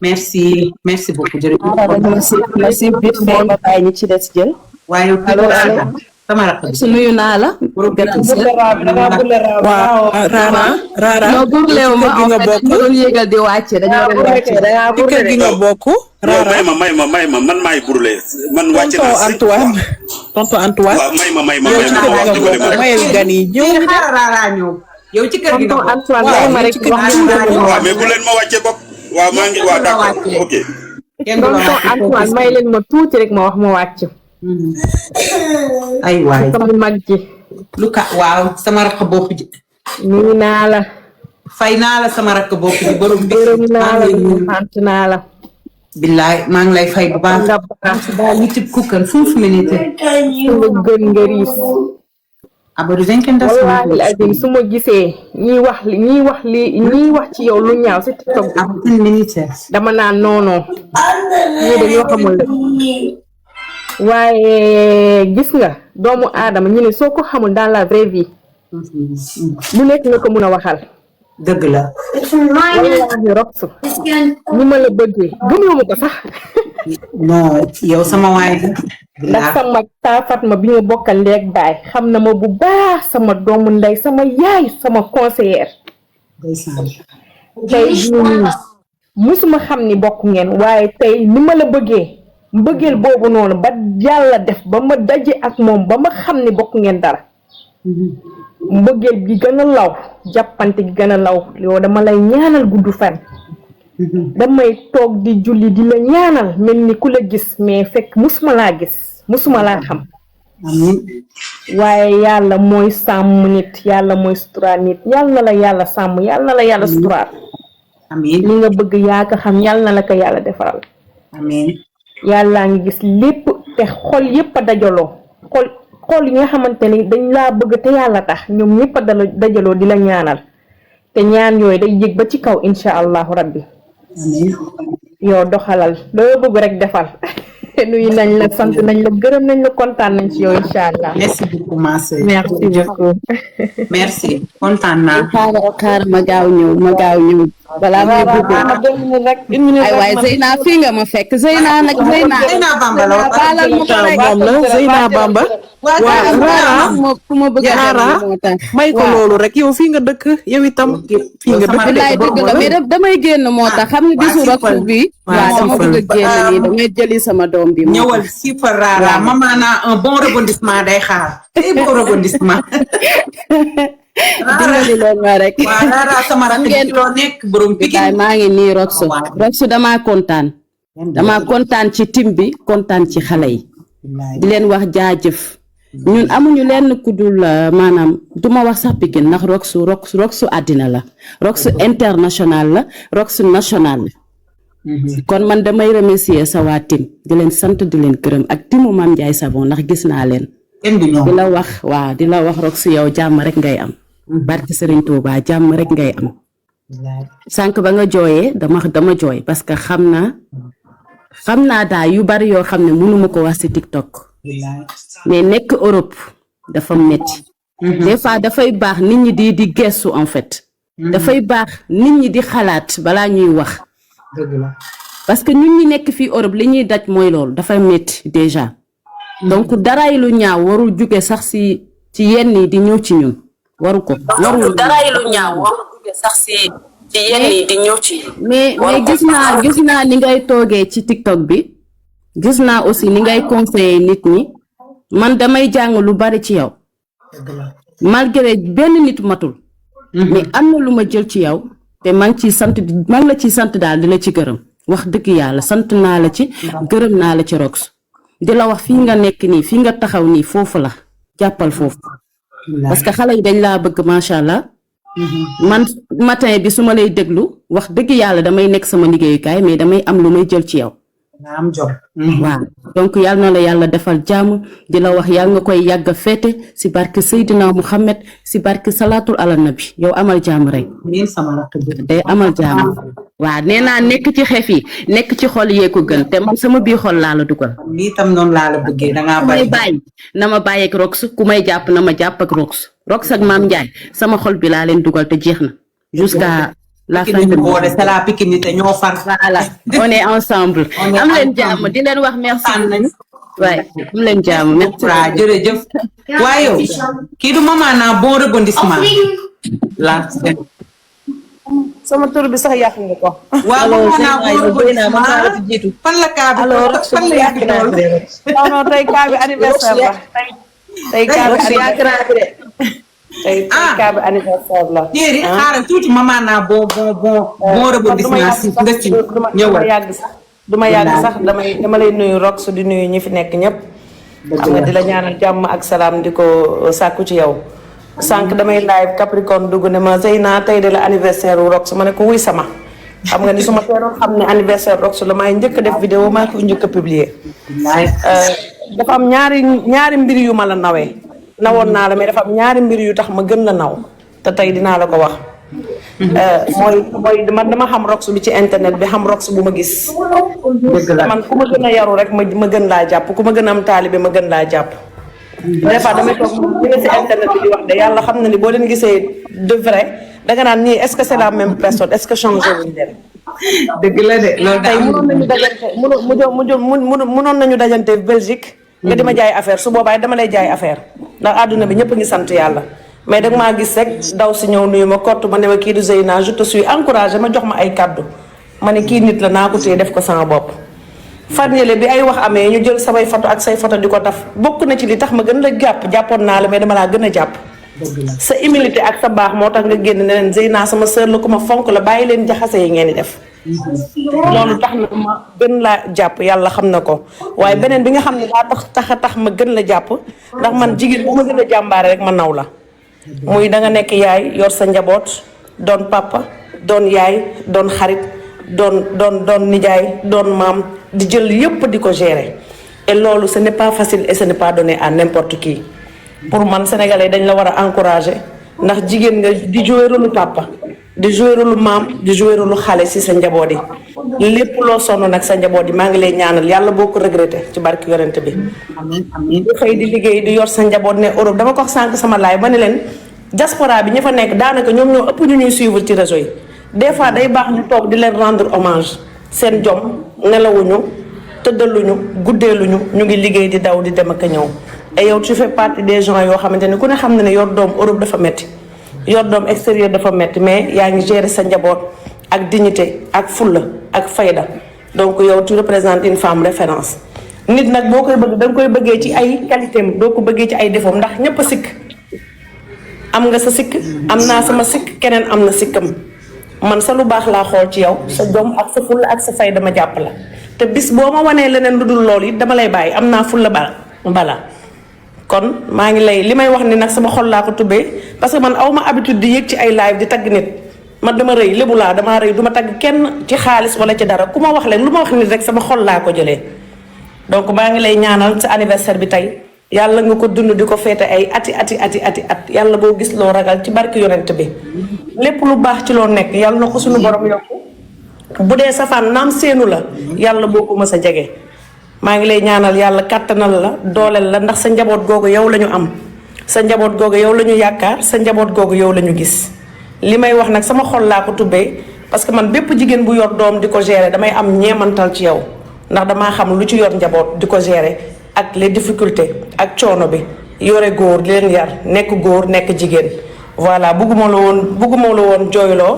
merci beaucoup jërëjëf. merci ma bàyyi ñi ci des jël. waaye sama rakk bi su nuyu naa la. waaw Rara non burleew ma en fait ñu doon yéegal di wàcce dañoo doon wàcce. ci kër gi nga bokk. Rara may ma man maay burle man wàcce naa Antoine tonton Antoine. waaw may ma mayel gan yi ñëw. xaaral Rara ñëw yow ci kër gi nga bokk. Antoine may ma rek wax waaw mais bu leen ma wàcce bopp waaw maa ngi waaw d'accord ok. tonton Antoine may leen ma tuuti rek ma wax ma wàcc. ay waay sama mag ji. Luka waaw sama rakk bopp ji. nuyu naa la. fay naa la sama rakk bopp ji borom bi. naa la sant naa la. billaay maa ngi lay fay bu baax. daal ñu tib kukkal fu mu ne nii. su ma gën nga riis. abadu vingt wallaahi azim su ma gisee ñiy wax ci yow lu ñaaw si TikTok bi. dama naan non ñii dañoo xamul la. waaye gis nga doomu aadama ñu ne soo ko xamul dans la vraie vie. lu nekk nga ko mun a waxal. dëgg la. wallaahi Rox ni ma la bëggee gëmloo ma ko sax. non yow sama waay ndax sama taafat ma bi nga bokkal ndeeg baay xam na ma bu baax sama doomu ndey sama yaay sama conseillère. tey jii musuma xam ni bokk ngeen waaye tey ni ma la bëggee mbëggeel boobu noonu ba yàlla def ba ma daje ak moom ba ma xam ni bokk ngeen dara. mbëggeel gi gën a law jàppante gi gën a law yow dama lay ñaanal gudd fan. damay toog di julli di la ñaanal mel ni ku la gis mais fekk musuma laa gis musuma laa xam. waaye yàlla mooy sàmm nit yàlla mooy suturaal nit yàlla na la yàlla sàmm yàlla na la yàlla suturaal. amiin li nga bëgg yaa ko xam yàlla na la ko yàlla defaral. amiin yàllaa ngi gis lépp te xol yépp a dajaloo xol yi nga xamante ni dañ laa bëgg te yàlla tax ñoom ñépp a dajaloo di la ñaanal te ñaan yooyu day yëg ba ci kaw incha allahu rabbi. yow doxalal loo bëgg rek defal. nuyu nañ la sant nañ la gërëm nañ la kontaan nañ ci yow incha allah. merci beaucoup ma sœur. merci beaucoup. merci kontaan naa. xaaral ma gaaw ñëw balaa may dugg. ay waay Zeyna fii nga ma fekk Zeyna nag Zeyna Bamba la baalal ma ko rek Zeyna Bamba. waaw Rara ku ma bëgg a may ko loolu rek yow fii nga dëkk yow itam fii nga dëkk. bilaay dëgg la mais damay génn moo tax xam nga bisu Rox bi. waaw dama bëgg a génn nii damay jëli sama doom bi. ñëwal si fa Rara maman naa un bon rebondissement day xaar. un bon rebondissement. dimbali leen ma rek. waaw Rara sama rakk ci loo nekk borom Pikine. maa ngi nii Rox damaa kontaan ci tim bi kontaan ci xale yi. di leen wax jaajëf. ñun amuñu lenn ku dul maanaam duma wax sax Pikine ndax Rox àddina la Rox international la Rox national la. kon man damay remercier sa waa tim di leen sant di leen gërëm ak timu Mame Ndiaye Savon ndax gis naa leen. di la wax Rox yow jàmm rek ngay am. barke Serigne Touba jàmm rek ngay am. sànq ba nga jooyee dama jooy parce que xam naa daal yu bari yoo xam ne mënuma ko wax ci TikTok. mais nekk Europe dafa metti. des fois dafay baax nit ñi di gestu en fait. dafay baax nit ñi di xalaat balaa ñuy wax. parce que ñun ñi nekk fii Europe li ñuy daj mooy loolu dafay metti déjà. donc daray lu ñaaw warul jóge sax ci yenn yi di ñëw ci ñun waru ko. daray lu ñaaw warul jóge sax ci yenn yi di ñëw ci ñun. mais gis naa ni ngay toogee ci TikTok bi. gis naa aussi ni ngay conseiller nit ñi man damay jàng lu bari ci yow malgré benn nit matul mais am na lu ma jël ci yow te maa ngi la ciy sant daal di la ci gërëm wax dëgg yàlla sant naa la ci gërëm naa la ci Rox di la wax fii nga nekk nii fii nga taxaw nii foofu la jàppal foofu parce que xale yi dañ laa bëgg macha allah man matin bi su ma lay déglu wax dëgg yàlla damay nekk sama liggéeyukaay mais damay am lu may jël ci yow. waaw donc yàlla na la yàlla defal jàmm di la wax yàlla nga koy yàgg a féete si barke Seydina Muhammad si barke salaatul ala nabi yow amal jàmm rek. day amal jàmm. waaw nee naa nekk ci xef yi nekk ci xol yee ko gën te man sama biir xol laa la dugal. lii tam noonu laa la bëggee da ngaa bàyyi. na ma bàyyi ak Rox ku may jàpp na ma jàpp ak Rox ak Mame Ndiaye sama xol bi laa leen dugal te jeex na jusqu'à la fin de mois c'est la Pikinité ñoo far. Voilà, on est ensemble. am leen jàmm di leen wax merci. waaye am leen jàmm merci. waaw jërëjëf waaye yow kii du maman naa bon rebondissement la sama tur bi sax yàq nga ko. waaw maman naa bon rebondissement fan la kaa bi fan la yàq tool non tey kaa bi anniversaire la tey kaa bi anniversaire la. jéeri xaaral tuuti maman naa bon rebondissement si nga si ñëwal. du ma yàgg sax dama lay nuyu Rox di nuyu ñi fi nekk ñëpp. xam nga di la ñaanal jàmm ak salaam di ko sàkku ci yow. sànq damay live Capricorne dugg ne ma Zeyna tey de la anniversaire wu Rox ma ne ko wuy sama. xam nga ni su ma teeloon xam ne anniversaire Rox la maay njëkk a def vidéo maa ko njëkk a publier. dafa am ñaari mbir yu ma la nawee. nawoon naa la mais dafa am ñaari mbir yu tax ma gën la naw te tey dinaa la ko wax. mooy dama xam Rox bi ci internet bi xam Rox bu ma gis. man ku ma gën a yaru rek ma gën laa jàpp ku ma gën a am taalibe ma gën laa jàpp. des fois damay toog ñu ne si internet bi di wax de yàlla xam na ni boo leen gisee de vrai danga naan nii est-ce que c'est la même personne est-ce que changé wuñ leen. dëgg la de loolu tey mënoon nañu dajante Belgique. nga di ma jaay affaire su boobaa dama lay jaay affaire ndax àdduna bi ñëpp a ngi sant yàlla. mais dag maa gis rek daw si ñëw nuyu ma kott ma ne ma kii du Zeyna je te suis encouragé ma jox ma ay kaddu ma ne kii nit la naa ko téye def ko sama bopp. farñele bi ay wax amee ñu jël samay photo ak say photo di ko taf bokk na ci li tax ma gën la jàppoon naa la mais dama laa gën a jàpp. sa humilité ak sa baax moo tax nga génn ne leen Zeyna sama sœur la ku ma fonk la bàyyi leen jaxase yi ngeen di def. loolu tax na ma gën laa jàpp yàlla xam na ko waaye beneen bi nga xam ne daa tax ma gën la jàpp ndax man jigéen bu ma gën a jàmbaare rek ma naw la. muy da nga nekk yaay yor sa njaboot doon papa doon yaay doon xarit doon nijaay doon maam di jël yépp di ko gérer et loolu ce n'est pas facile et ce n'est pas donné à n'importe qui pour man sénégalais dañ la war a encourager ndax jigéen nga di jouer rôle papa di jouer rôle maam di jouer rôle xale si sa njaboot yi lépp loo sonn nag sa njaboot yi maa ngi lay ñaanal yàlla boo ko regretté ci barki yorente bi. amiin di xëy di liggéey di yor sa njaboot ne Europe dama ko sànq sama laay ba ne leen diaspora bi ña fa nekk daanaka ñoom ñoo ëpp ñu ñuy suivre ci réseau yi des fois day baax ñu toog di leen rendre hommage seen jom nelawuñu tëddaluñu guddeeluñu ñu ngi liggéey di daw di dem ak a ñëw et yow tu fais partie des gens yoo xamante ne ku ne xam na ne yor doom Europe dafa metti yor doom extérieur dafa metti mais yaa ngi gérer sa njaboot ak dignité ak fulla ak fayda donc yow tu représentes une femme référence nit nag boo koy bëgg da nga koy bëggee ci ay qualité am doo ko bëggee ci ay défaut ndax ñëpp a sikk am nga sa sikk am naa sama sikk keneen am na sikkam man sa lu baax laa xool ci yow sa jom ak sa fulla ak sa fayda ma jàpp la te bis boo ma wanee leneen lu dul loolu it dama lay bàyyi am naa fulla bala kon maa ngi lay li may wax ni nag sama xol laa ko tubbee parce que man aw ma habitude di yëg ci ay live di tagg nit man dama rëy lébu laa damaa rëy du ma tagg kenn ci xaalis wala ci dara ku ma wax leen lu ma wax nit rek sama xol laa ko jëlee donc maa ngi lay ñaanal sa anniversaire bi tey yàlla nga ko dund di ko féete ay ati at yàlla boo gis loo ragal ci barki yonent bi lépp lu baax ci loo nekk yàlla na ko suñu borom yokku bu dee safaan naam seenu la yàlla boo ko mës a jege maa ngi lay ñaanal yàlla kàttanal la dooleel la ndax sa njaboot googu yow la ñu am sa njaboot googu yow la ñu yaakaar sa njaboot googu yow la ñu gis li may wax nag sama xol laa ko tubbee parce que man bépp jigéen bu yor doom di ko gérer damay am ñeemantal ci yow ndax damaa xam lu ci yor njaboot di ko gérer ak les difficultés ak coono bi yore góor di leen yar nekk góor nekk jigéen voilà bugguma la woon jooyloo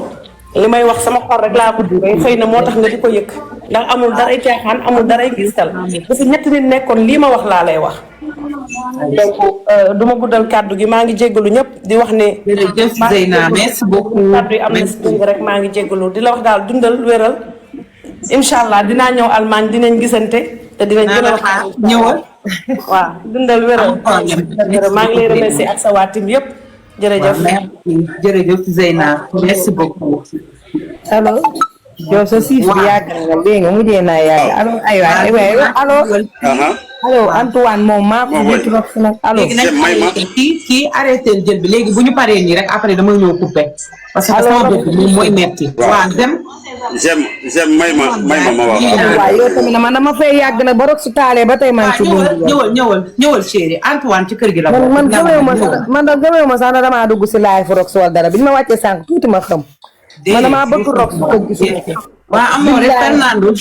li may wax sama xol rek laa ko duggee xëy na moo tax nga di ko yëg ndax amul daray caaxaan amul daray gistal parce que ñetti nit nekkoon lii ma wax laa lay wax donc du ma guddal kàddu gi maa ngi jéggalu ñëpp di wax ne jërëjëf Zeyna merci beaucoup kàddu yi am na si rek maa ngi jéggalu di la wax daal dundal wéral incha allah dinaa ñëw Allemagne dinañ gisante te dinañ gën a wax ñëwal waaw dundal wéral maa ngi lay remercier ak sa waa team yëpp jërëjëf jërëjëf Zeyna merci beaucoup allo yow sa siis bi yàgg na dégg nga mujjee naa yàgg allo aywa allo Antoine moom maa ko jiitu nag si nag allo léegi nag kii arrêté jël bi léegi bu ñu paree nii rek après dama ñëw coupé parce que sama bopp moom mooy metti waaw dem j'aime may ma wax waaw yow tamit man dama fay yàgg nag ba rok su taalee ba tey maa ngi ci ñëwal chéri Antoine ci kër gi la man gëmeewu ma sax na damaa dugg si live rok su wal dara bi ñu ma wàccee sànq tuuti ma xam man damaa bëgg rok su ko gis waaw amoo rek Fernando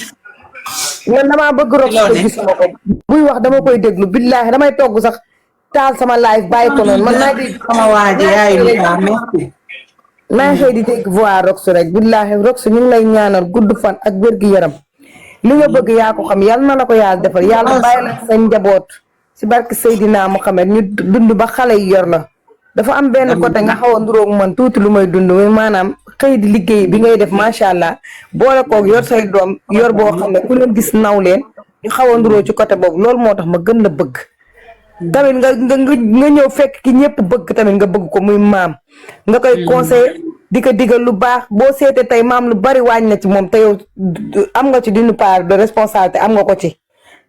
man damaa bëgg rox ko gisuma ko buy wax dama koy déglu billaahi damay togg sax taal sama live bàyyi ko noonu man maa ngi sama waaji yaayu merci maa xëy di dégg voix rox rek billaahi rox ñu ngi lay ñaanal gudd fan ak wér gi yaram li nga bëgg yaa ko xam yàlla na la ko yàlla defal yàlla bàyyi la sa njaboot si barke Seydina Mohamed ñu dund ba xale yi yor la dafa am benn côté nga xaw a nduróog man tuuti lu may dund muy maanaam xëy di liggéey bi ngay def macha allah boole koog yor say doom yor boo xam ne ku leen gis naw leen ñu xaw a nduróo ci côté boobu loolu moo tax ma gën la bëgg tamit nga ñëw fekk ki ñëpp bëgg tamit nga bëgg ko muy maam nga koy conseil di ko digal lu baax boo seetee tey maam lu bari wàññi na ci moom te yow am nga ci d'une part de responsabilité am nga ko ci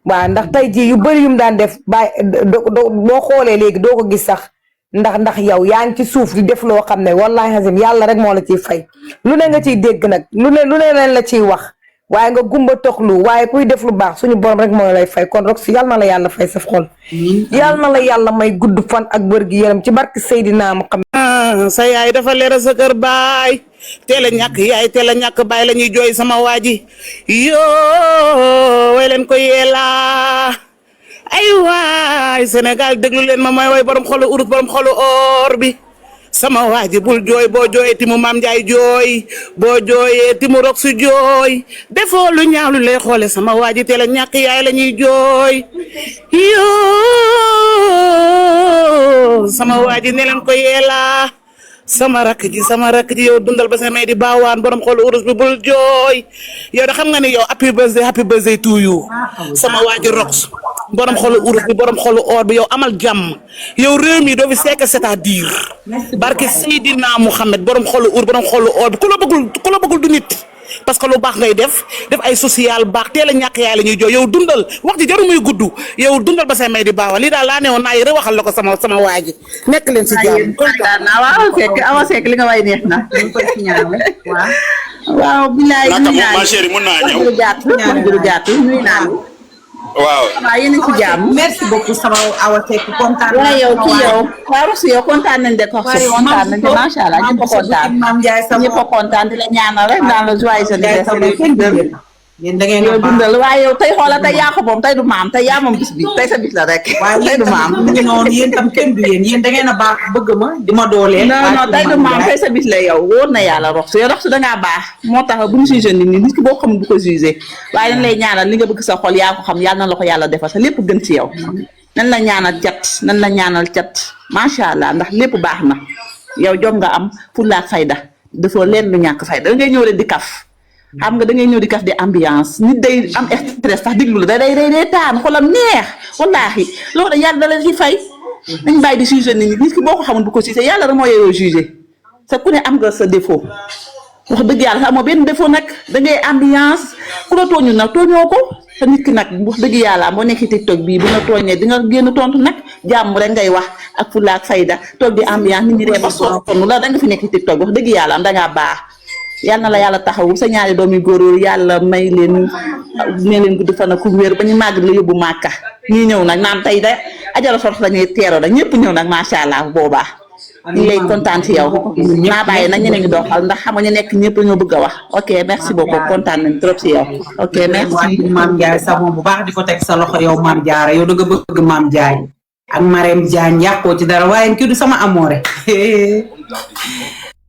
waaw ndax tey jii yu bëri yum daan def boo xoolee léegi doo ko gis sax ndax yow yaa ngi ci suuf di def loo xam ne wallahi azim yàlla rek moo la ciy fay lu ne nga ciy dégg nag lu ne leen la ciy wax waaye nga gumba toxlu waaye kuy def lu baax suñu borom rek moo lay fay kon Rox yàlla na la yàlla fay sa xol yàlla na la yàlla may gudd fan ak wér gi yaram ci barke Seydina Muhammad sa yaay dafa leer sa kër baay teel a ñàkk yaay teel a ñàkk baay la ñuy jooy sama waa ji yoo way leen ko yeelaa ay waay Sénégal déglu leen ma mooy way borom xolu urus borom xolu or bi sama waa ji bul jooy boo jooyee timu Maam Njaay jooy boo jooyee timu Rox jooy defoo lu ñaaw lu lay xoole sama waa ji teel a ñàkk yaay la ñuy jooy yoo sama waa ji ne leen ko yeelaa sama rakk ji yow dundal ba sa may di baawaan borom xolu urus bi bul jooy yow da xam nga ne yow happy birthday to you sama waa ji Rox borom xolu urus bi borom xolu or bi yow amal jàmm yow réew mi doo fi sekk c'est-à-dire barke Seydina Mouhamed borom xolu urus borom xolu or bi ku la bëggul du nit parce que lu baax ngay def ay social baax teel a ñàkk yaay la ñuy jooy yow dundal wax ji jaru muy gudd yow dundal ba say may di baawa lii daal laa ne woon naa yi waxal la ko sama waa ji nekk leen si jàmm kontaan naa waaw awa sekk li nga way neex na waaw bilaay naka ma chérie mun naa ñëw nuyu naa waaw yéen a ci jàmm merci beaucoup sama awa sekk kontaan waaw yow kii yow waaw si yow kontaan nañ de ko kontaan nañ de macha allah ñëpp a kontaan ñëpp a kontaan di la ñaanal rek dans le joyeux anniversaire yéen da ngeen yow dundal waaye yow tey xoola tey yaa ko moom tey du maam tey yaa moom bis bi tey sa bis la rek tey du maam mu ngi noonu yéen tam kenn du yéen da ngeen a baax bëgg ma di ma dooleel non tey du maam tey sa bis la yow wóor na yàlla Rox yow Rox dangaa baax moo tax bu ñu jugé nit ki boo xam du ko jugé waaye dañ lay ñaanal li nga bëgg sa xol yaa ko xam yàlla na la ko yàlla defal sa lépp gën ci yow nan la ñaanal cat macha allah ndax lépp baax na yow jom nga am pour la fayda dafoo leen lu ñàkk fayda da ngay ñëw rek di kaf xam nga da ngay ñëw di kaf di ambiance nit day am stress sax diglu la day taan xolam neex wallaahi loolu da yàlla da la ci fay dañ bàyyi di jugé nit ki boo ko xamul bu ko jugé yàlla rek moo yeyoo jugé sa ku ne am nga sa défaut wax dëgg yàlla sax amoo benn défaut nag da ngay ambiance ku la tooñu nag tooñoo ko te nit ki nag wax dëgg yàlla moo nekk TikTok bii bu nga tooñee di nga génn tontu nag jàmm rek ngay wax ak fulla ak fayda toog di ambiance nit ñi dee ba sonn la da nga fi nekk TikTok wax dëgg yàlla am da ngaa baax yàlla na la yàlla taxawu sa ñaari doom yu góor yooyu yàlla may leen gudd fan ak wér ba ñu màgg la yóbbu màkka ñii ñëw nag naan tey da ajara sort la ñuy teeroo nag ñëpp ñëw nag macha allah boobaa ñu ngi lay kontaan ci yow naa bàyyi nag ñeneen ñi doxal ndax xam nga ñu nekk ñëpp ñoo bëgg a wax ok merci beaucoup kontaan nañ trop ci yow ok merci Maam Ndiaye savon bu baax di ko teg sa loxo yow Maam Diarra yow da nga bëgg Maam Ndiaye ak Marème Diagne yàqoo ci dara waaye kii du sama amoore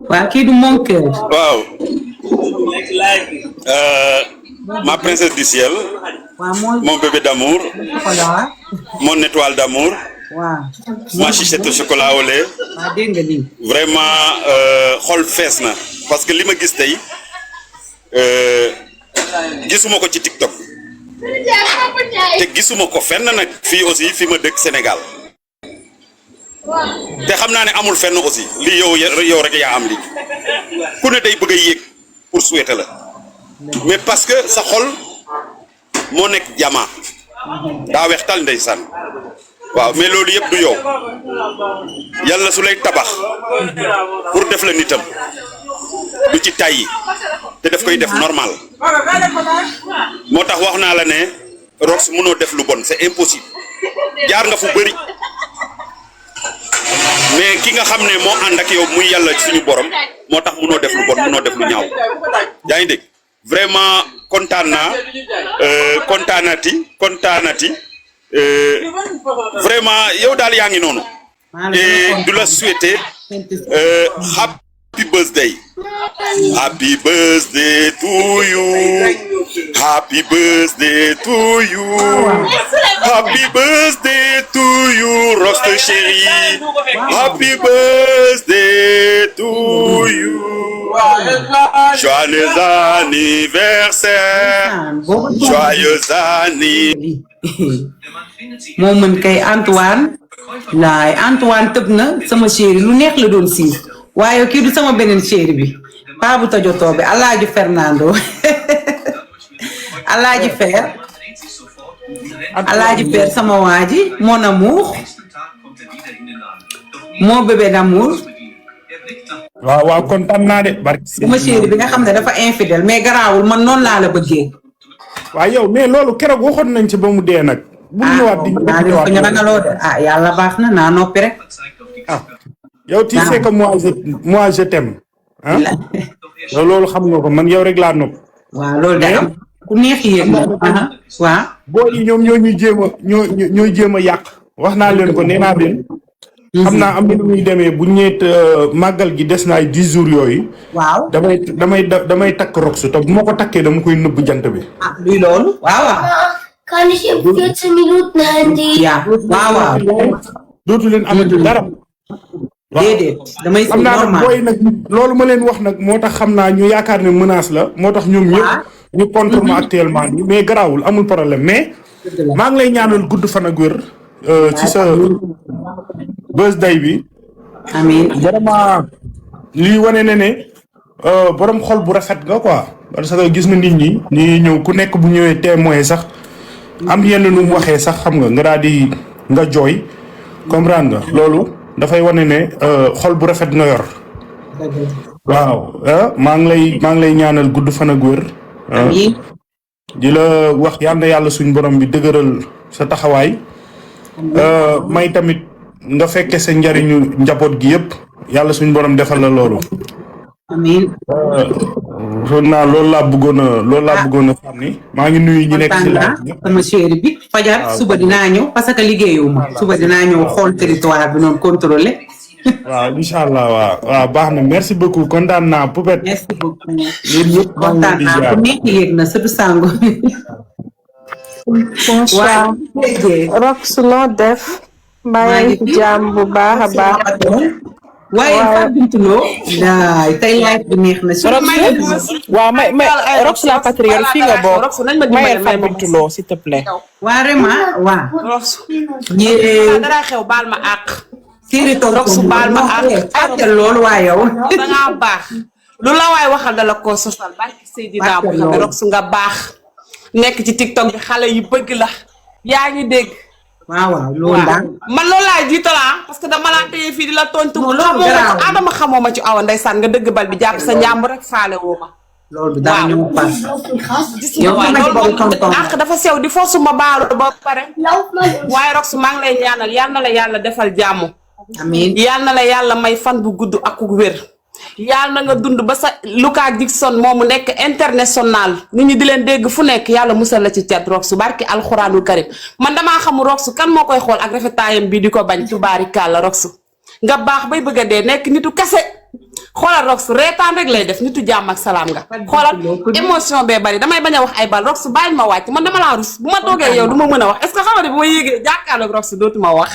waaw kii du mon cœur. waaw. Ma princesse du ciel. Mon bébé d'amour. Mon étoile d'amour. Ma chichette au chocolat au lait. Vraiment xol fees na parce que li ma gis tey gisuma ko ci TikTok te gisuma ko fenn nag fii aussi fi ma dëkk Sénégal. te xam naa ne amul fenn aussi lii yow rek yaa am lii ku ne day bëgg a yéeg pour souhaiter la mais parce que sa xol moo nekk jamaa daa weex tal ndeysaan waaw mais loolu yëpp du yow yàlla su lay tabax pour def la nitam du ci tàyyi te daf koy def normal moo tax wax naa la ne Rox mënoo def lu bon c'est impossible jaar nga fu bëri mais ki nga xam ne moo ànd ak yow muy yàlla suñu borom moo tax mënoo def lu bon mënoo def lu ñaaw yaa ngi dégg vraiment kontaanati vraiment yow daal yaa ngi noonu et du la souhaiter happy birthday to you, happy birthday to you, happy birthday to you, Rox chérie, happy birthday to you, joyeux anniversaire, joyeux anniversaire. moo mën kay Antoine laay Antoine tëb na sama chéri lu neex la doon siin waaye kii du sama beneen chéri bi paa bu tojotoo bi Alaaji Fernando Alaaji Fer sama waa ji mon amour mon bébé d'amour. waaw kontaan naa de barki sama chéri bi nga xam ne dafa infidèle mais garaawul man noonu laa la bëggee. waaw yow mais loolu keroog waxoon nañ ci ba mu dee nag. bu ñu ñëwaat di ñu ragaloo de yàlla baax na naa noppi rek. yow tu sais que moi je t'aime ah loolu xam nga ko man yow rek laa nopp. waaw loolu day am ku neex yéen waaw. boo yi ñoom ñooy jéem a yàq. wax naa leen ko nee naa leen. xam naa am na nu muy demee bu ñeet màggal gi des na ay 10 jours yooyu. waaw damay takk Rox te bu ma ko takkee dama koy nëbb jant bi. luy loolu waaw. Kann ich in 14 Minuten Handy? Ja, waaw. dootu leen amati dara. déedéet damay xam naa nag booy nag loolu ma leen wax nag moo tax xam naa ñu yaakaar ne menace la moo tax ñoom ñëpp ñu contre ma actuellement nii mais garaawul amul problème mais maa ngi lay ñaanal gudd fan ak wér ci sa birthday bi. amiin vraiment lii wane na ne borom xol bu rafet nga quoi parce que gis na nit ñi ñëw ku nekk bu ñëwee témoin sax am yenn nu mu waxee sax xam nga daal di nga jooy comprendre nga loolu dafay wane ne xol bu rafet nga yor. waaw maa ngi lay ñaanal gudd fan ak wér. di la wax yal na yàlla suñ borom bi dëgëral sa taxawaay. may tamit nga fekke sa njariñu njaboot gi yëpp yàlla suñ borom defal la loolu. amiin. foog naa loolu laa bëggoon a xam ni. maa ngi nuyu ñi nekk ci laaj ñëpp sama chéri bi fajar suba dinaa ñëw parce que liggéeyuma suba dinaa ñëw xool territoire bi noonu contrôler. waaw incha allah waaw baax na merci beaucoup kontaan naa Poupette. merci beaucoup. yéen ñëpp kontaan naa ku nekk yéeg na surtout sango. bonsoir Rox loo def. maa ngi ci jàmm bu baax a baax. waaye Fatou Bintou Lo. tey live bi neex na. waaw may Rox la patriote fii nga bokk. may Fatou Bintou Lo s'il te plaît. waa vraiment waa. Rox. dara xew baal ma àq. Siri toog Rox baal ma àq. loolu waa yow. da ngaa baax. lu la waay waxal dala ko sosal barki Seydina Muhammad Rox nga baax. nekk ci TikTok bi xale yu bëgg la. yaa ngi dégg. waaw loolu daal. man loolu laay jiital parce que dama laa téye fii di la tontu. Adama xamoo ma ci awa ndeysaan nga dëgg bal bi jàpp sa njàmbur rek faale woo ma. loolu daal ñëw paas. gis nga waaw loolu moom àq dafa sew di force ma baalu ba pare. waaye Rox maa ngi lay ñaanal yal na la yàlla defal jàmm. amiin yal na la yàlla may fan bu gudd ak ku wér. yàlla na nga dund ba sa Luka Dixon moomu nekk international nit ñi di leen dégg fu nekk yàlla musal la ci cat Rox barki alxuraanul karim man damaa xamu Rox kan moo koy xool ak rafetaayam bii di ko bañ tubaari kàlla Rox nga baax bay bëgg a dee nekk nitu kese xoolal Rox reetaan rek lay def nitu jàmm ak salaam nga xoolal émotion bee bari damay bañ a wax ay bal Rox bàyyil ma wàcc man dama laa rus bu ma toogee yow du ma mën a wax est-ce que xam nga bu ma yéegee jàkkaarloog Rox dootuma wax.